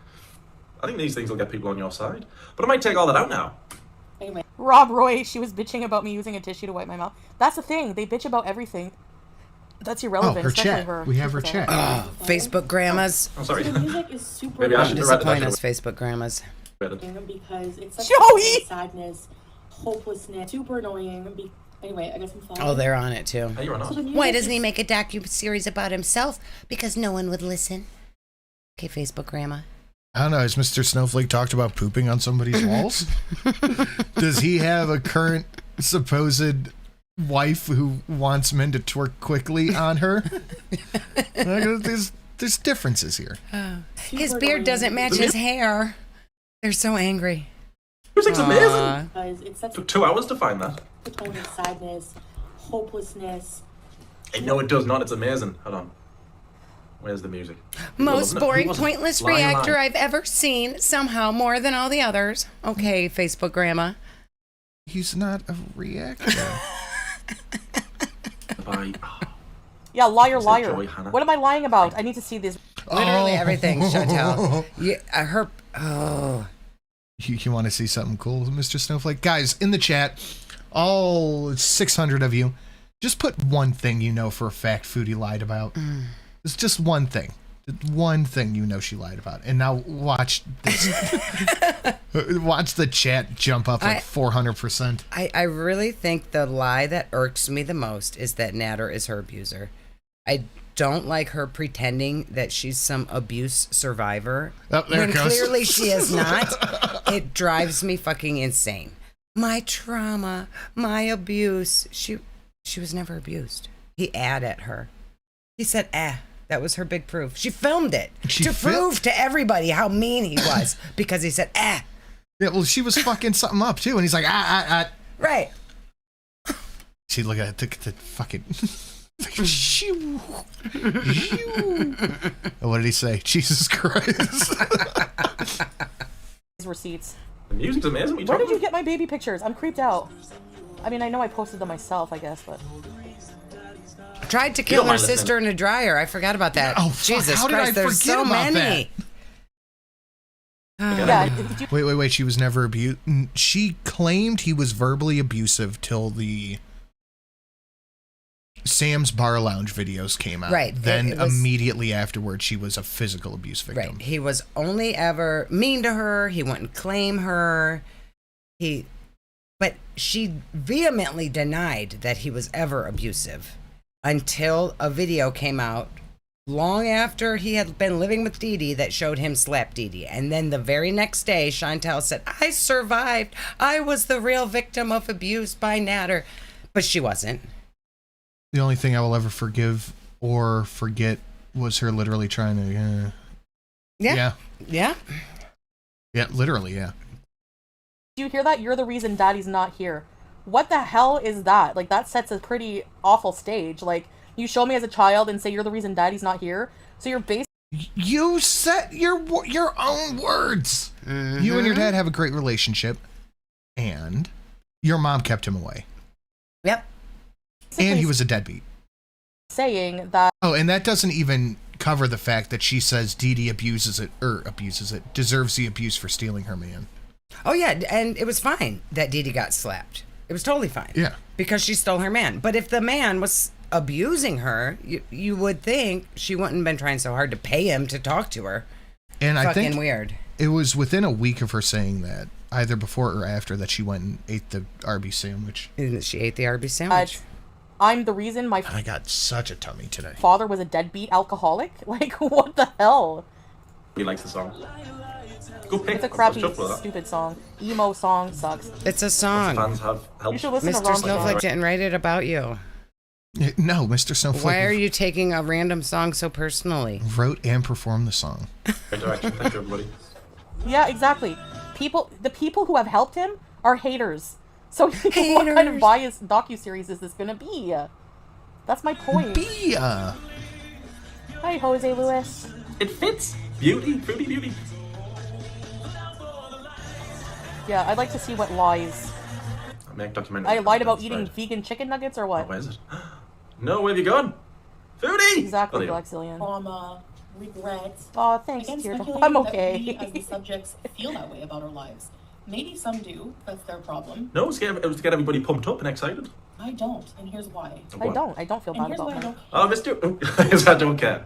I think these things will get people on your side. But I might take all that out now. Anyway, Rob Roy, she was bitching about me using a tissue to wipe my mouth. That's the thing. They bitch about everything. That's irrelevant. Her especially chat. Her. We have her chat. Facebook grandmas. I'm sorry. The music is super. Maybe I should disappoint us, Facebook grandmas. Because it's such Joey! sadness, hopelessness, super annoying. Anyway, I guess I'm following. Oh, they're on it too. Hey, you're not. Why doesn't he make a docu-series about himself? Because no one would listen. Okay, Facebook grandma. I don't know. Has Mr. Snowflake talked about pooping on somebody's walls? Does he have a current supposed wife who wants men to twerk quickly on her? There's differences here. His beard doesn't match his hair. They're so angry. Music's amazing. It's such Took 2 hours to find that. a tone of sadness, hopelessness. No, it does not. It's amazing. Hold on. Where's the music? Most boring, pointless Lying, reactor lying. I've ever seen. Somehow more than all the others. Okay, Facebook grandma. He's not a reactor. Yeah, liar, Is it liar. Joey, Hannah? What am I lying about? I need to see this. Literally everything, Chantel. You want to see something cool, Mr. Snowflake? Guys, in the chat, all 600 of you, just put one thing you know for a fact Foodie lied about. It's just one thing. One thing you know she lied about. And now watch this. Watch the chat jump up like 400%. I really think the lie that irks me the most is that Natter is her abuser. I don't like her pretending that she's some abuse survivor when clearly she is not. It drives me fucking insane. My trauma, my abuse. She was never abused. He at her. He said, that was her big proof. She filmed it to prove to everybody how mean he was because he said, Yeah, well, she was fucking something up too, and he's like, Right. See, look at the fucking. What did he say? Jesus Christ. Receipts. The music's amazing. Where did you get my baby pictures? I'm creeped out. I mean, I know I posted them myself, I guess, but. Tried to kill her sister in a dryer. I forgot about that. Oh, fuck. Jesus How did Christ, I there's forget so about many. Yeah. Wait. She was never abused. She claimed he was verbally abusive till the Sam's Bar Lounge videos came out. Right. Then it was, immediately afterwards, she was a physical abuse victim. Right. He was only ever mean to her. He wouldn't claim her. But she vehemently denied that he was ever abusive until a video came out long after he had been living with Dee Dee that showed him slap Dee Dee. And then the very next day, Chantel said, I survived. I was the real victim of abuse by Natter. But she wasn't. The only thing I will ever forgive or forget was her literally trying to. Yeah. Yeah, literally, yeah. Do you hear that? You're the reason Daddy's not here. What the hell is that? Like, that sets a pretty awful stage. Like, you show me as a child and say you're the reason Daddy's not here. So you're basically. You set your own words. Mm-hmm. You and your dad have a great relationship, and Your mom kept him away. Yep. And he was a deadbeat. Saying that. Oh, and that doesn't even cover the fact that she says Dee Dee deserves the abuse for stealing her man. Oh, yeah, and it was fine that Dee Dee got slapped. It was totally fine. Yeah. Because she stole her man. But if the man was abusing her, you would think she wouldn't have been trying so hard to pay him to talk to her. And I think fucking weird. It was within a week of her saying that, either before or after, that she went and ate the Arby's sandwich. And she ate the Arby's sandwich. I'm the reason my I got such a tummy today. father was a deadbeat alcoholic. Like, what the hell? He likes the song. Go pick. It's a crappy, stupid song. Emo song sucks. It's a song. Fans have helped. You should listen to Mr. Ron Snowflake Song. didn't write it about you. No, Mr. Snowflake. Why are you taking a random song so personally? Wrote and performed the song. Great direction. Thank you, everybody. Yeah, exactly. The people who have helped him are haters. So what kind of biased docuseries is this gonna be? That's my point. Hi, Jose Luis. It fits. Beauty. Foodie Beauty. Yeah, I'd like to see what lies. I'll make a documentary. I lied about That's eating right. vegan chicken nuggets or what? Oh, where is it? No, where have you gone? Foodie! Exactly, Oh, Blackzillion. Trauma, regret. Oh, thanks, Again, Teardrop. speculating I'm that okay. we, as the subjects, feel that way about our lives. Maybe some do. That's their problem. No, it was to get everybody pumped up and excited. I don't, and here's why. I don't feel And bad here's about why I that. don't. Oh, Mr. Because I don't care.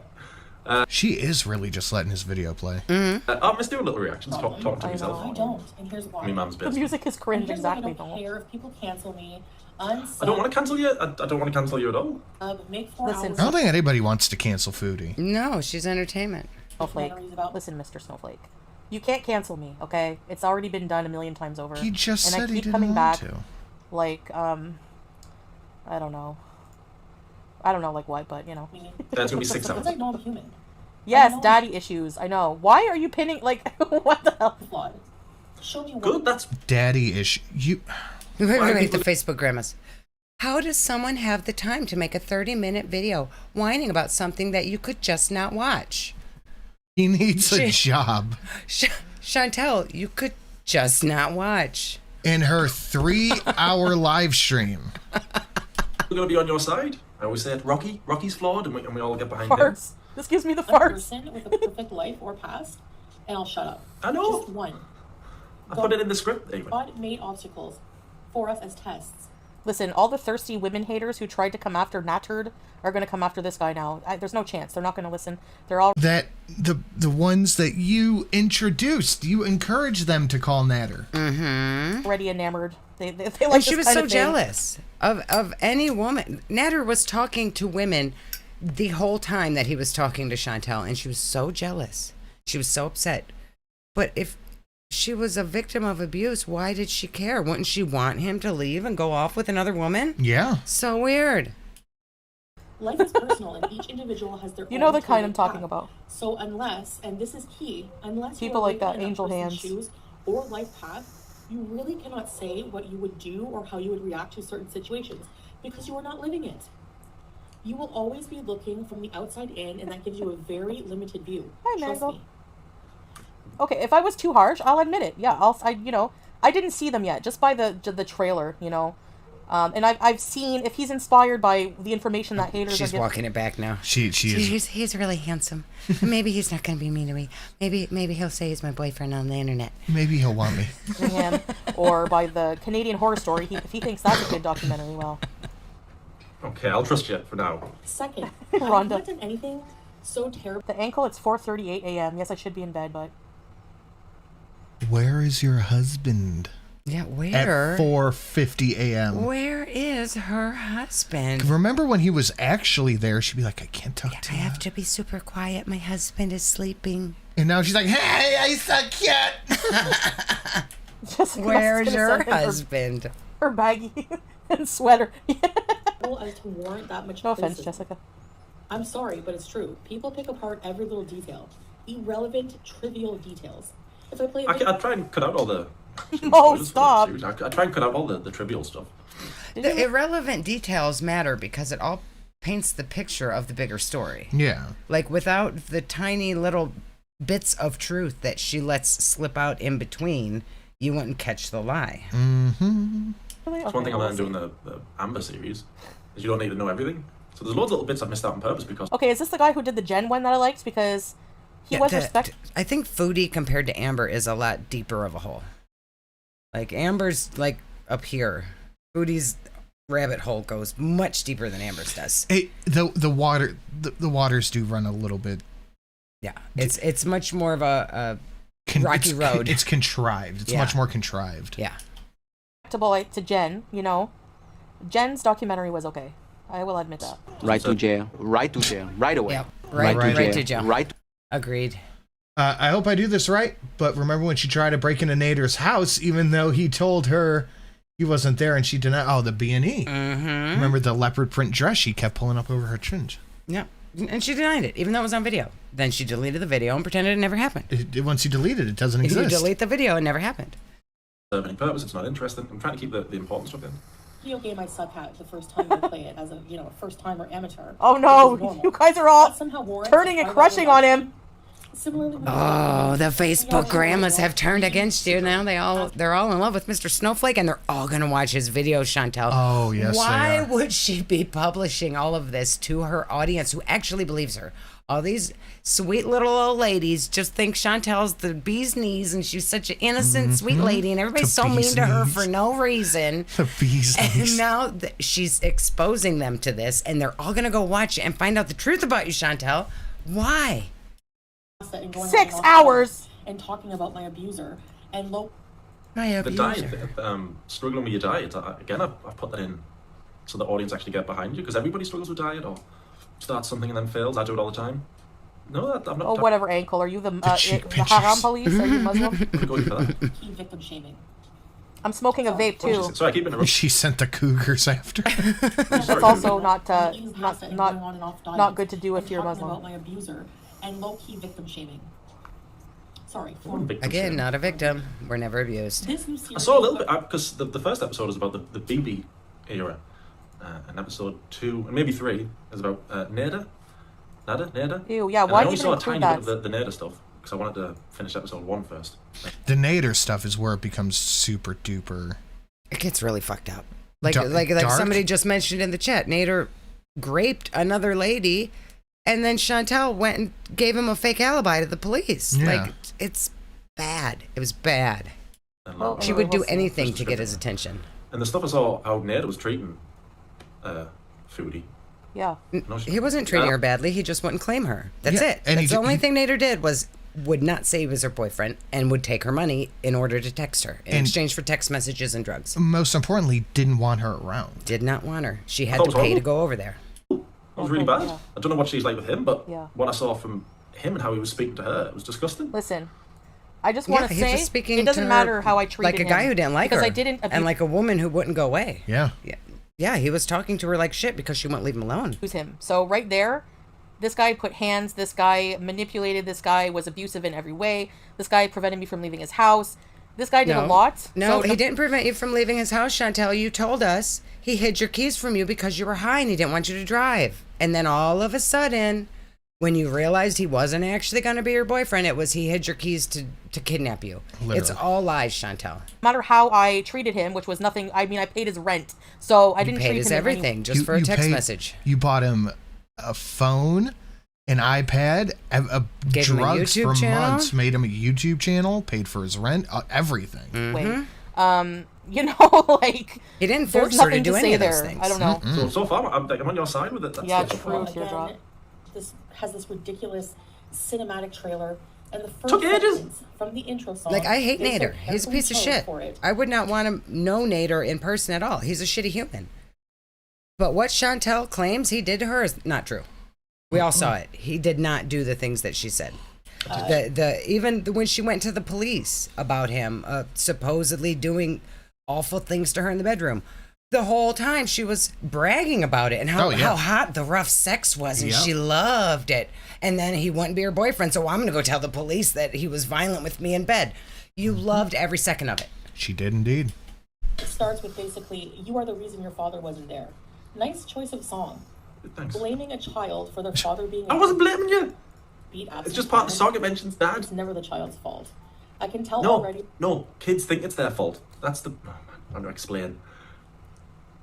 She is really just letting his video play. I'll just do a little reaction. Talk to myself. I don't, and here's why. Me mum's The business. music is cringe, And here's why exactly. I don't though. care if people cancel me. I don't want to cancel you. I don't want to cancel you at all. Make 4 Listen, hours. I don't think anybody wants to cancel Foodie. No, she's entertainment. Snowflake. Listen, Mr. Snowflake. You can't cancel me, okay? It's already been done a million times over. He just and said I he keep didn't coming want back. to. Like, I don't know. I don't know, like what, but you know. That's gonna be 6 hours. Because I know I'm human. Yes, I know. daddy issues. I know. Why are you pinning? Like, what the hell? Flawed. Show me Good. That's Daddy issue. You. Wait, the Facebook grandmas. How does someone have the time to make a 30-minute video whining about something that you could just not watch? He needs a job. Chantel, you could just not watch. In her 3-hour live stream. we're gonna be on your side. I always say it. Rocky's flawed, and we all get behind him. Farts. This gives me the A farts. person with a perfect life or past, and I'll shut up. I know. Just one. I put it in the script, even. God made obstacles for us as tests. Listen, all the thirsty women haters who tried to come after Natturd are going to come after this guy now. There's no chance. They're not going to listen. They're all That the ones that you introduced, you encouraged them to call Natter. already enamored. They like And she this was kind so of thing. jealous of any woman. Natter was talking to women the whole time that he was talking to Chantel, and she was so jealous. She was so upset. But if she was a victim of abuse, why did she care? Wouldn't she want him to leave and go off with another woman? Yeah. So weird. Life is personal, and each individual has their own. You know the kind I'm tailored talking path. about. So unless, and this is key, unless People you are like that, living in angel person's hands. shoes or life path, you really cannot say what you would do or how you would react to certain situations because you are not living it. You will always be looking from the outside in, and that gives you a very limited view. Hi, Trust Mango. me. Okay, if I was too harsh, I'll admit it. Yeah, I didn't see them yet, just by the trailer, you know. And I've seen if he's inspired by the information that haters. She's are walking it back now. She is. He's really handsome. Maybe he's not going to be mean to me. Maybe he'll say he's my boyfriend on the internet. Maybe he'll want me. him, or by the Canadian Horror Story. If he thinks that's a good documentary, well, Okay, I'll trust you for now. Second, I have Rhonda. not done anything so terrible. The ankle. It's 4:38 a.m. Yes, I should be in bed, but Where is your husband? Yeah, where? At 4:50 a.m. Where is her husband? Remember when he was actually there? She'd be like, I can't talk to I you. have to be super quiet. My husband is sleeping. And now she's like, hey, I suck cat. Jessica's Where's gonna your send him husband? Her baggy and sweater. As to warrant that much No offense, criticism. Jessica. I'm sorry, but it's true. People pick apart every little detail. Irrelevant, trivial details. If I play a I try and cut out all the. Oh, stop. I try and cut out all the trivial stuff. The irrelevant details matter because it all paints the picture of the bigger story. Yeah. Like without the tiny little bits of truth that she lets slip out in between, you wouldn't catch the lie. Mm-hmm. It's one thing I learned doing the Amber series is you don't need to know everything. So there's loads of little bits I've missed out on purpose because... Okay, is this the guy who did the Jen one that I liked? Because he was respect... I think Foodie compared to Amber is a lot deeper of a hole. Like, Amber's, like, up here. Foodie's rabbit hole goes much deeper than Amber's does. The waters do run a little bit. Yeah, it's much more of a rocky road. It's contrived. It's much more contrived. Yeah. To Jen, you know. Jen's documentary was okay. I will admit that. Right to jail. Right to jail. Right away. Yep. Right to jail. Right. Agreed. I hope I do this right, but remember when she tried to break into Nader's house, even though he told her he wasn't there, and she denied. Oh, the B&E. Mm-hmm. Remember the leopard print dress she kept pulling up over her chin? Yeah, and she denied it, even though it was on video. Then she deleted the video and pretended it never happened. Once you delete it, it doesn't If exist. you delete the video, it never happened. Serve any purpose, it's not interesting. I'm trying to keep the important stuff in. Video game I suck at the first time I play it as a first timer amateur. Oh no, you guys are all turning and crushing on him. Similarly, Oh, the Facebook grandmas have turned against you now. They're all in love with Mr. Snowflake, and they're all gonna watch his video, Chantel. Oh yes. Why would she be publishing all of this to her audience who actually believes her? All these sweet little old ladies just think Chantel's the bee's knees, and she's such an innocent, sweet lady, and everybody's so mean to her for no reason. The bee's knees. And now she's exposing them to this, and they're all gonna go watch it and find out the truth about you, Chantel. Why? 6 hours and talking about my abuser and The diet, struggling with your diet, again, I've put that in so the audience actually get behind you, because everybody struggles with diet or starts something and then fails. I do it all the time. No, I'm not. Oh, whatever ankle. Are you the haram police? Are you Muslim? Keep victim shaming. I'm smoking a vape too. Sorry, I keep interrupting. She sent the cougars after. That's also not good to do if you're Muslim. About my abuser and low-key victim shaming. Sorry. Again, not a victim. We're never abused. I saw a little bit, because the first episode is about the BB era, and episode 2, and maybe 3, is about Nada? Ew, yeah, why do you saw a even tiny include bit of the Nada stuff, because I wanted to finish episode 1 first. The Nader stuff is where it becomes super duper. It gets really fucked up. Like Dark? somebody just mentioned in the chat, Nader raped another lady, and then Chantel went and gave him a fake alibi to the police. Yeah. Like, it's bad. It was bad. Well, she would do anything to get his attention. And the stuff I saw how Nada was treating Foodie. Yeah. He wasn't treating her badly. He just wouldn't claim her. That's Yeah, it. and That's the only thing Nader did would not say he was her boyfriend and would take her money in order to text her in exchange for text messages and drugs. Most importantly, didn't want her around. Did not want her. She had to pay to go over there. That was really bad. Yeah. I don't know what she's like with him, but Yeah. what I saw from him and how he was speaking to her, it was disgusting. Listen, I just want to he was say just speaking it doesn't to matter her how I treated like a him. guy who didn't like her. Because I didn't and like a woman who wouldn't go away. Yeah. Yeah, he was talking to her like shit because she wouldn't leave him alone. abuse him. So right there, this guy put hands, this guy manipulated, this guy was abusive in every way. This guy prevented me from leaving his house. This guy did a lot. No, So he didn't prevent you from leaving his house, Chantel. You told us he hid your keys from you because you were high and he didn't want you to drive. And then all of a sudden, when you realized he wasn't actually going to be your boyfriend, it was he hid your keys to kidnap you. Literally. It's all lies, Chantel. No matter how I treated him, which was nothing, I mean, I paid his rent. So I didn't paid treat his him in everything any- just for a text message. You bought him a phone, an iPad, Gave him a drugs YouTube for channel? months, made him a YouTube channel, paid for his rent, everything. Wait. You know, like he didn't there's force her to nothing do say any of those there. things. I don't know. So far, I'm on your side with it. That's Yeah, so true. far. Teardrop. This has this ridiculous cinematic trailer, and the first Took ages. sentence from the intro song. Like, I hate they so Nader. He's a piece of carefully shit. chose for it. I would not want to know Nader in person at all. He's a shitty human. But what Chantel claims he did to her is not true. We all saw it. He did not do the things that she said. Even when she went to the police about him supposedly doing awful things to her in the bedroom, the whole time she was bragging about it and how hot the rough sex was, and she loved it. And then he wouldn't be her boyfriend, so I'm gonna go tell the police that he was violent with me in bed. You loved every second of it. She did indeed. It starts with basically, "You are the reason your father wasn't there." Nice choice of song. Thanks. Blaming a child for their father being. I wasn't blaming you. Beat It's just part of the song. It mentions dad. It's never the child's fault. I can tell No, already. no. Kids think it's their fault. That's the. I'm going to explain.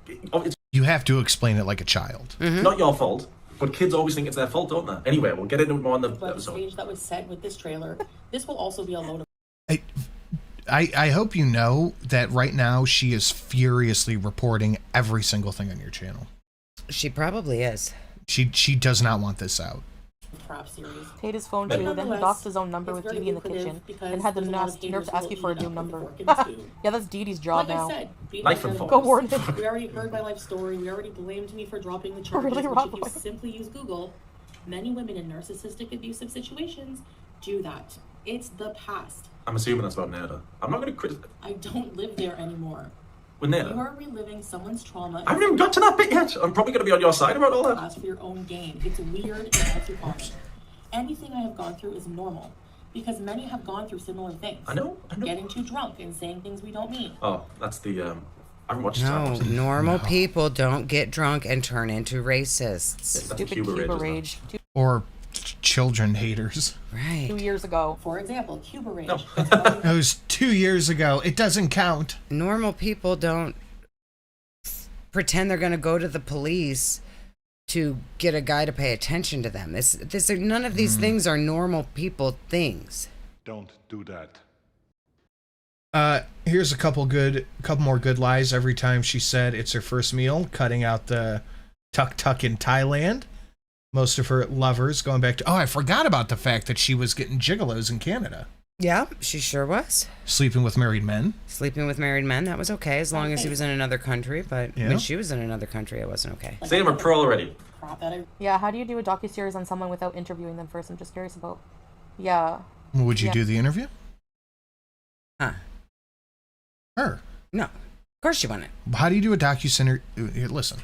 it's You have to explain it like a child. not your fault, but kids always think it's their fault, don't they? Anyway, we'll get into it more on the But the episode. stage that was set with this trailer, this will also be a load of I hope you know that right now she is furiously reporting every single thing on your channel. She probably is. She does not want this out. crap series. Paid his phone too, then he doxed his own number with Dee Dee in the kitchen and had the nerve to ask you for a new number. Yeah, that's Dee Dee's job Like now. I said, being Life a and girl- fault. Go warn him. We already heard my life story. We already blamed me for dropping the charges. Really, which Rob? if you simply use Google, many women in narcissistic abusive situations do that. It's the past. I'm assuming that's about Nada. I'm not going to criticize. I don't live there anymore. With You Nada? are reliving someone's trauma. I haven't even got to that bit yet. I'm probably going to be on your side about all that. Ask for your own gain. It's weird and all too common. Anything I have gone through is normal because many have gone through similar things. I know. Getting too drunk and saying things we don't mean. Oh, that's the, I haven't watched No, Star Wars. normal people don't get drunk and turn into racists. That's Stupid Cuba Cuba Rage, rage. Or children haters. Right. 2 years ago. For example, Cuba rage. No. That was 2 years ago. It doesn't count. Normal people don't pretend they're going to go to the police to get a guy to pay attention to them. None of these things are normal people things. Don't do that. Here's a couple more good lies every time she said it's her first meal, cutting out the tuk-tuk in Thailand. Most of her lovers going back to, I forgot about the fact that she was getting gigolos in Canada. Yeah, she sure was. Sleeping with married men. Sleeping with married men, that was okay as long as he was in another country, but Yeah. when she was in another country, it wasn't okay. Say I'm a pro already. Crap that I Yeah, how do you do a docuseries on someone without interviewing them first? I'm just curious about. Yeah. Would you Yeah. do the interview? Huh. Her. No. Of course she wouldn't. How do you do a docu-center? Here, listen.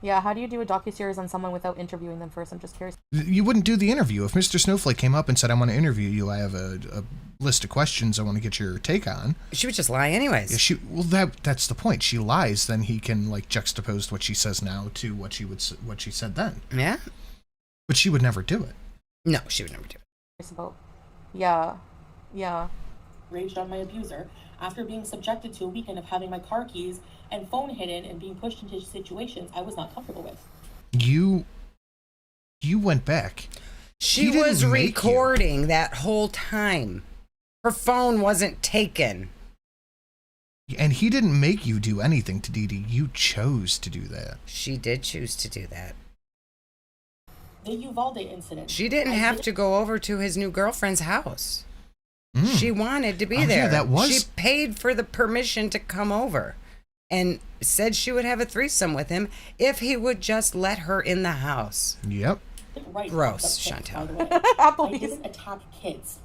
Yeah, how do you do a docuseries on someone without interviewing them first? I'm just curious. You wouldn't do the interview. If Mr. Snowflake came up and said, I want to interview you, I have a list of questions I want to get your take on. She would just lie anyways. Yeah, that's the point. She lies, then he can like juxtapose what she says now to what she said then. Yeah? But she would never do it. No, she would never do it. Curious about. Yeah. Yeah. raged on my abuser after being subjected to a weekend of having my car keys and phone hidden and being pushed into situations I was not comfortable with. You went back. She He was didn't make recording that whole time. Her phone wasn't taken. And he didn't make you do anything to Dee Dee. You chose to do that. She did choose to do that. The Uvalde incident. She didn't have to go over to his new girlfriend's house. She wanted to be Oh, there. yeah, that was- She paid for the permission to come over and said she would have a threesome with him if he would just let her in the house. Yep. Right. Gross, By the Chantel. way. I didn't attack kids.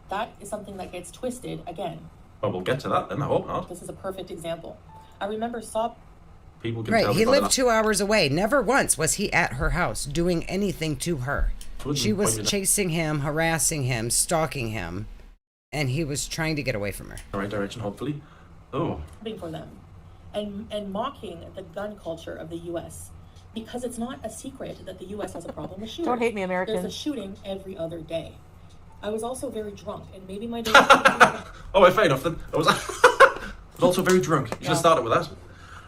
That is something that gets twisted again. Well, we'll get to that then. I hope not. This is a perfect example. I remember People can Right, tell he me about lived that. 2 hours away. Never once was he at her house doing anything to her. Wouldn't She was point me to- chasing him, harassing him, stalking him, and he was trying to get away from her. The right direction, hopefully. Oh. for them and mocking the gun culture of the U.S. because it's not a secret that the U.S. has a problem with shooters. Don't hate me, Americans. There's a shooting every other day. I was also very drunk, and maybe my day. Oh, well, fair enough then. I was, I was also very drunk. You should have started with that.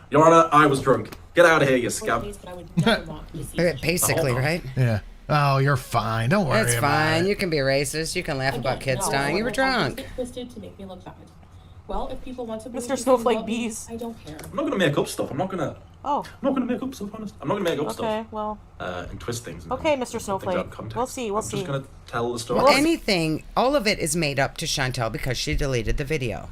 Your Honor, I was drunk. Get out of here, you scab. Basically, right? Yeah. Oh, you're fine. Don't worry That's about fine. it. You can be racist. You can laugh about kids dying. You were drunk. Get twisted to make me look bad. Well, if people want to believe Mr. me, Snowflake love me, bees. I don't care. I'm not going to make up stuff. I'm not going to make up stuff, honest. I'm not going to make up Okay, stuff. well. And twist things. And Okay, and Mr. things Snowflake. out of context. We'll see, we'll I'm see. just going to tell the story. Well, anything, all of it is made up to Chantel because she deleted the video.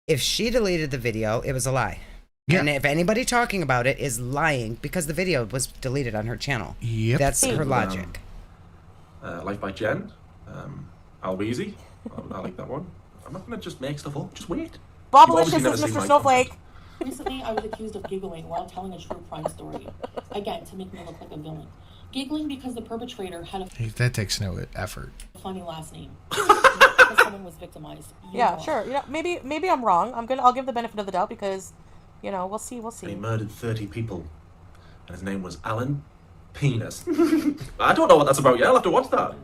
If she deleted the video, it was a lie. Yeah. And if anybody talking about it is lying because the video was deleted on her channel. Yep. That's her logic. Life by Jen. Alweezy. I like that one. I'm not going to just make stuff up. Just wait. Bobalicious You've obviously never is seen Mr. my Snowflake. Recently, I was accused of giggling while telling a true crime story. Again, to make me look like a villain. Giggling because the perpetrator had That takes no effort. a funny last name. Because someone was victimized. Yeah, sure. You know, maybe I'm wrong. I'll give the benefit of the doubt because, we'll see. He murdered 30 people. And his name was Alan Penis. I don't know what that's about yet. I'll have to watch that.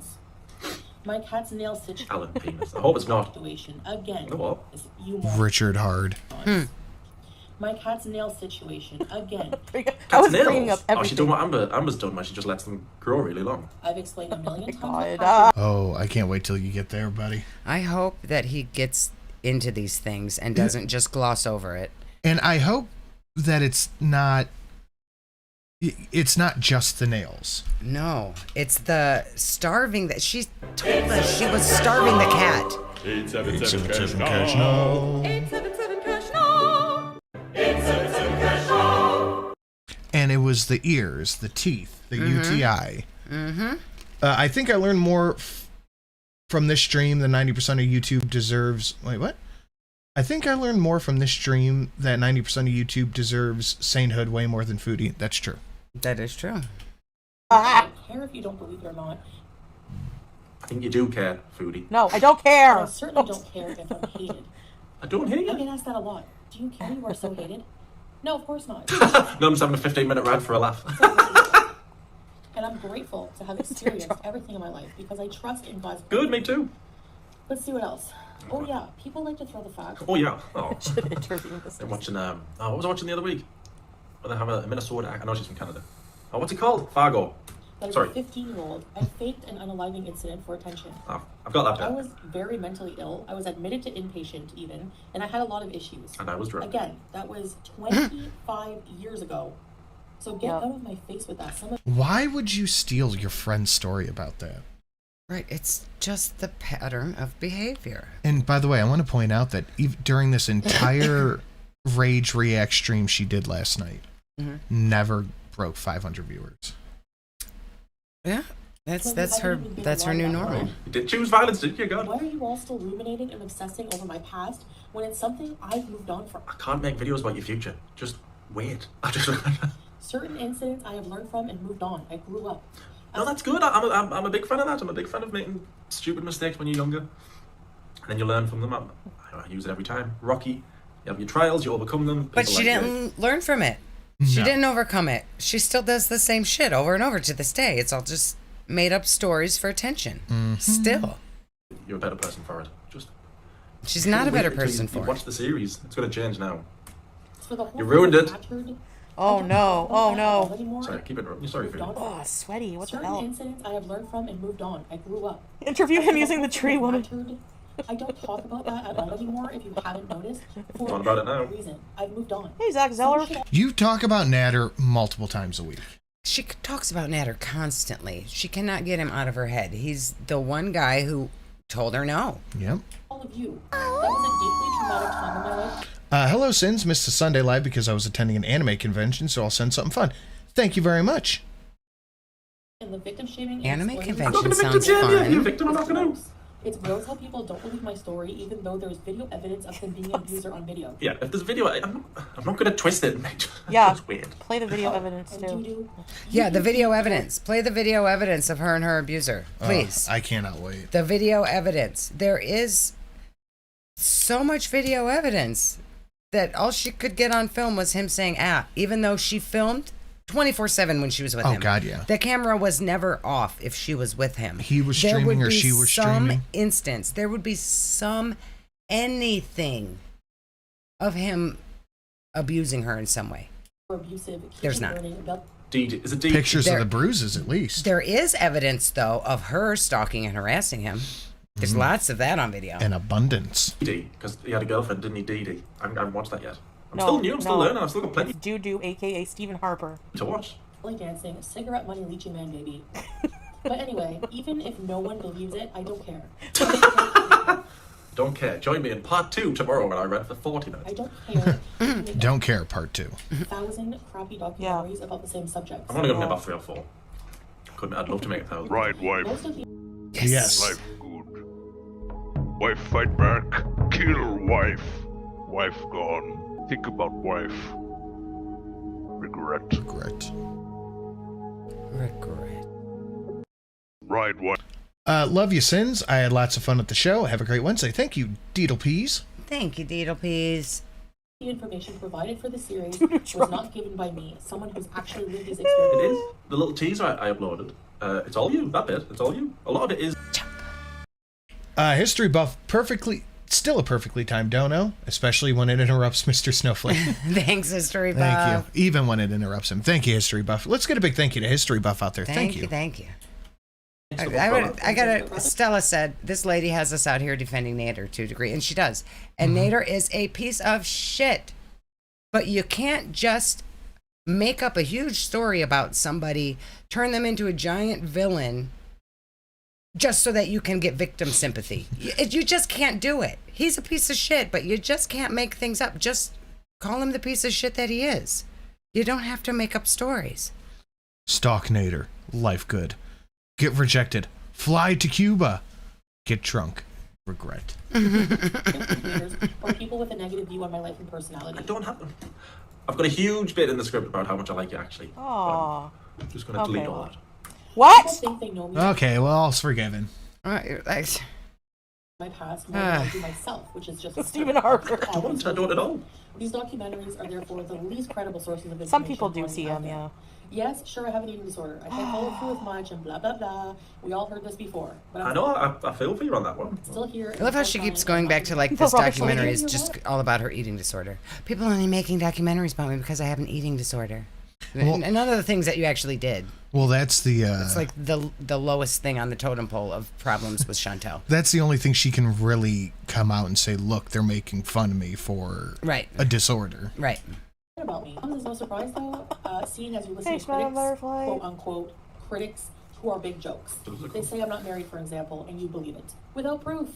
My cat's nail situation. Alan Penis. I hope it's not. Again. You know what? is you Richard Hard. My cat's nail situation, again. I was bringing up Oh, she's doing everything. what Amber's done, where she just lets them grow really long. I've explained a million times. God. how- Oh, I can't wait till you get there, buddy. I hope that he gets into these things and doesn't just gloss over it. And I hope that it's not just the nails. No, it's the starving that she told us she was starving the cat. 877 cash now. 877 cash now. 877 cash now. And it was the ears, the teeth, the UTI. I think I learned more from this stream than 90% of YouTube deserves. Wait, what? I think I learned more from this stream that 90% of YouTube deserves sainthood way more than Foodie. That's true. That is true. I don't care if you don't believe it or not. I think you do care, Foodie. No, I don't But I care. certainly don't care if I'm hated. I don't hear I you. get asked that a lot. Do you care you are so hated? No, of course not. No, I'm just having a 15-minute rant for a laugh. And I'm grateful to have experienced everything in my life because I trust in God's Good, me too. Let's see what else. Oh yeah, people like to throw the fact. Oh, yeah. Oh. Should interview this. I'm watching, what was I watching the other week? Well, they have a Minnesota, I know she's from Canada. Oh, what's it called? Fargo. That as Sorry. a 15-year-old, I faked an unaliving incident for attention. Oh, I've got that I bit. was very mentally ill. I was admitted to inpatient even, and I had a lot of issues. And I was drunk. Again, that was 25 years ago. So get out of my face with that. Some of Why would you steal your friend's story about that? Right, it's just the pattern of behavior. And by the way, I want to point out that during this entire Rage React stream she did last night, never broke 500 viewers. Yeah, that's her new normal. You did choose violence, didn't you, God? Why are you all still ruminating and obsessing over my past when it's something I've moved on from? I can't make videos about your future. Just wait. I just... Certain incidents I have learned from and moved on. I grew up. No, that's good. I'm a big fan of that. I'm a big fan of making stupid mistakes when you're younger. And then you learn from them. I use it every time. Rocky, you have your trials, you overcome them. But she People like didn't learn from it. She didn't overcome it. She still does the same shit over and over to this day. It's all just made up stories for attention. Still. You're a better person for it. Just. She's not a better wait until person you for watch it. the series. It's going to change now. For the whole You ruined it. Oh no, oh no. Sorry, keep interrupting you. Sorry for you. Oh, sweaty, what the Certain hell? incidents I have learned from and moved on. I grew up. Interview him using the tree woman. I don't talk about that at all anymore if you haven't noticed. For What about it now? a reason. I've moved on. Hey, Zach Zeller. You talk about Natter multiple times a week. She talks about Natter constantly. She cannot get him out of her head. He's the one guy who told her no. Yep. All of you. That was a deeply traumatic time in my life. Hello, Sins. Missed a Sunday live because I was attending an anime convention, so I'll send something fun. Thank you very much. And the victim shaming Anime and convention sounds fun. You victim, I'm not going to. It's gross how people don't believe my story, even though there's video evidence of him being an abuser on video. Yeah, if there's a video, I'm not going to twist it and make Yeah, it's weird. play the video evidence And too. doo-doo. Yeah, the video evidence. Play the video evidence of her and her abuser. Please. I cannot wait. The video evidence. There is so much video evidence that all she could get on film was him saying even though she filmed 24/7 when she was with him. Oh, God, yeah. The camera was never off if she was with him. He was There streaming would or be she was some streaming. instance. There would be anything of him abusing her in some way. Or abusive. There's not. Is it D? Pictures There- of the bruises, at least. There is evidence, though, of her stalking and harassing him. There's lots of that on video. In abundance. D, because he had a girlfriend, didn't he? DD. I haven't watched that yet. I'm No, still new. I'm still no. learning. I've still got plenty It's Doo, aka Stephen Harper. to watch. Belly dancing, cigarette money leeching man baby. But anyway, even if no one believes it, I don't care. Don't care. Join me in part 2 tomorrow when I read for 40 minutes. I don't care. Don't care, part 2. 1,000 crappy documentaries about the same subject. I'm only going to make about 3 or 4. I'd love to make 1,000. Right, wife. Most of you Yes. Life good. Wife fight back. Kill wife. Wife gone. Think about wife. Regret. Regret. Right, wife. Love you, Sins. I had lots of fun at the show. Have a great Wednesday. Thank you, Deedle Peas. Thank you, Deedle Peas. the information provided for the series was not given by me, someone who's actually lived these experiences. It is. The little teaser I uploaded. It's all you. That bit. It's all you. A lot of it is. History buff perfectly still a perfectly timed dono, especially when it interrupts Mr. Snowflake. Thanks, History Buff. Thank you. Even when it interrupts him. Thank you, History Buff. Let's get a big thank you to History Buff out there. Thank you. Thank you. Stella said, this lady has us out here defending Nader to a degree, and she does. And Nader is a piece of shit. But you can't just make up a huge story about somebody, turn them into a giant villain, just so that you can get victim sympathy. You just can't do it. He's a piece of shit, but you just can't make things up. Just call him the piece of shit that he is. You don't have to make up stories. Stalk Nader. Life good. Get rejected. Fly to Cuba. Get drunk. Regret. Or people with a negative view on my life and personality. I don't have them. I've got a huge bit in the script about how much I like you, actually. Aww. I'm just going to delete all that. What? People think they know me. Okay, well, all's forgiven. Right, thanks. My past more than I do myself, which is just Stephen Harper. I don't at all. These documentaries are therefore the least credible sources of information. Some people do on see the him, internet. yeah. Yes, sure, I have an eating disorder. I can't follow through with much and blah, blah, blah. We all heard this before. But I know, I feel for you on that one. Still here. I love how she keeps going back to, like, this documentary is just all about her eating disorder. People are only making documentaries about me because I have an eating disorder. Well, and none of the things that you actually did. Well, that's the... It's like the lowest thing on the totem pole of problems with Chantel. That's the only thing she can really come out and say, look, they're making fun of me for a disorder. Right. About me. There's no surprise though, seeing as you listen to critics, quote unquote, critics who are big jokes. They say I'm not married, for example, and you believe it without proof.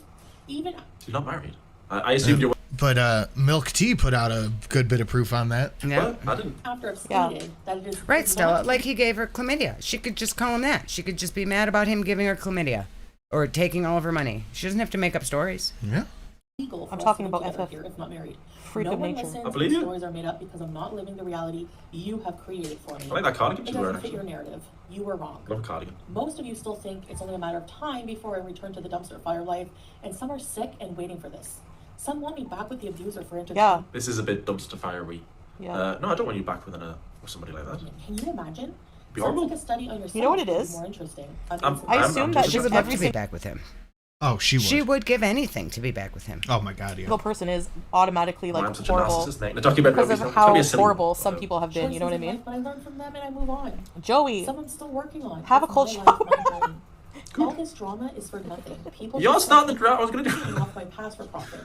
Even you're not married. I assumed you were. But Milk Tea put out a good bit of proof on that. Yeah. I didn't. after I've stated that it is Right, Stella. not- Like he gave her chlamydia. She could just call him that. She could just be mad about him giving her chlamydia or taking all of her money. She doesn't have to make up stories. Yeah. Legal for I'm us talking to live about together FF. here if not married. Freak No of one nature. listens. I believe These you. stories are made up because I'm not living the reality you have created for me. I like that cardigan It she's wearing, doesn't fit actually. your narrative. You were wrong. Love a cardigan. Most of you still think it's only a matter of time before I return to the dumpster fire life, and some are sick and waiting for this. Some want me back with the abuser for entertainment. Yeah. This is a bit dumpster fiery. Yeah. No, I don't want you back with somebody like that. Can you imagine? Be Sounds horrible. like a study on yourself. You know what it would be is? More interesting. I assume that She just would love every to be single back with him. Oh, she would. She would give anything to be back with him. Oh my god, yeah. person is automatically like I'm such a horrible narcissist, mate. In a documentary, because of it's gonna be how a silly horrible one. some people have been. You know what I mean? But I learn from them and I move on. Joey, Some I'm still working on. have a It's culture. my life, my journey. All this drama is for nothing. People You're just starting the think drama. I was gonna do. taking off my past for profit.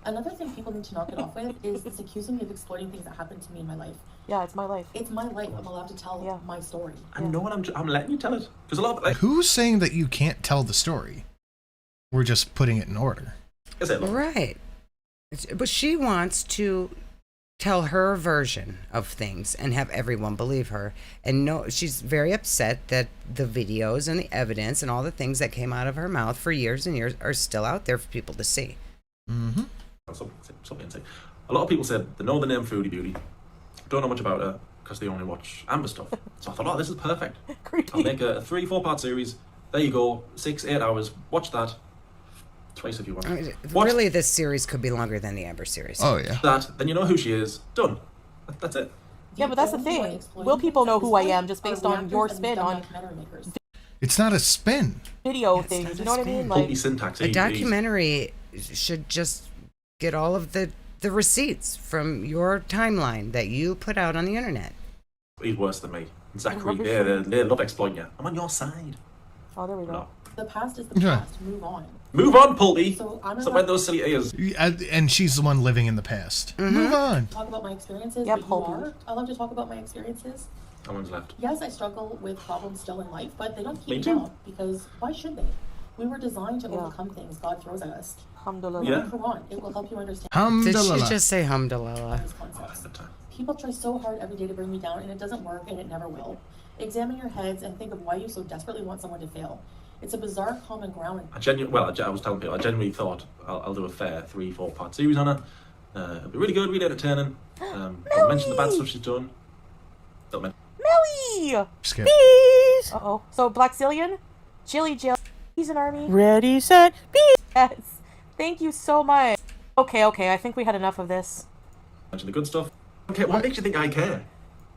Another thing people need to knock it off with is this accusing me of exploiting things that happened to me in my life. Yeah, it's my life. It's my life. I'm allowed to tell my story. I know, and I'm letting you tell it because a lot of like. Who's saying that you can't tell the story? We're just putting it in order. Is it? Right. But she wants to tell her version of things and have everyone believe her. And no, she's very upset that the videos and the evidence and all the things that came out of her mouth for years and years are still out there for people to see. Mm-hmm. Something insane. A lot of people said they know the name Foodie Beauty, don't know much about her because they only watch Amber stuff. So I thought, oh, this is perfect. I'll make a 3-4 part series. There you go, 6-8 hours. Watch that twice if you want. I mean, Watch really, this series could be longer than the Amber series. Oh, yeah. that, then you know who she is. Done. That's it. Yeah, but that's the thing. Will people know who I am just based on your spin on It's not a spin. video things? You know what I mean? Like, Pulpy syntax. A easy. documentary should just get all of the receipts from your timeline that you put out on the internet. He's worse than me. Zachary, Rubbish. they love exploiting you. I'm on your side. oh, there we go. No. The past is the Yeah. past. Move on. Move on, Pulpy. So I'm Stop not with those silly ears. And she's the one living in the past. Move on. talk about my experiences, Yep, but you hold are. I love to talk about my experiences. No one's left. Yes, I struggle with problems still in life, but they don't keep Me me too. down because why should they? We were designed to Yeah. overcome things God throws at us. Alhamdulillah. Yeah. Learn Quran. It will help you understand Did she Hamdulillah. just say hamdulillah? these concepts. People try so hard every day to bring me down, and it doesn't work, and it never will. Examine your heads and think of why you so desperately want someone to fail. It's a bizarre common ground. I was telling people, I genuinely thought I'll do a fair 3-4 part series on her. It'll be really good, really entertaining. I'll mention the bad stuff she's done. Don't mention. Millie! Skip. Bees! Uh-oh. So, Blackzillion, Jilly Jill, he's an army. Ready, set, bees! Yes. Thank you so much. Okay, I think we had enough of this. Mention the good stuff. Okay, what makes you think I care?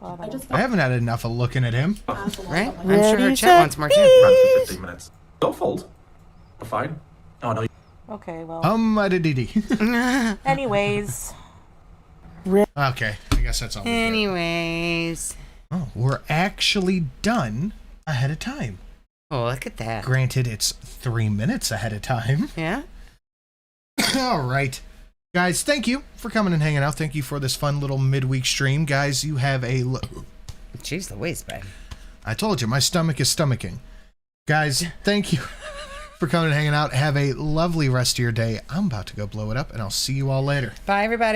I just I haven't had enough of looking at him. asked a lot Right? about my I'm sure her chat wants more too. Ran for 15 minutes. Your fault. I'm fine. Oh no. Okay, well. Anyways. Okay, I guess that's all we get. Anyways. Oh, we're actually done ahead of time. Oh, look at that. Granted, it's 3 minutes ahead of time. Yeah? All right. Guys, thank you for coming and hanging out. Thank you for this fun little midweek stream. Guys, you have a... Jeez Louise, babe. I told you, my stomach is stomaching. Guys, thank you for coming and hanging out. Have a lovely rest of your day. I'm about to go blow it up, and I'll see you all later. Bye, everybody.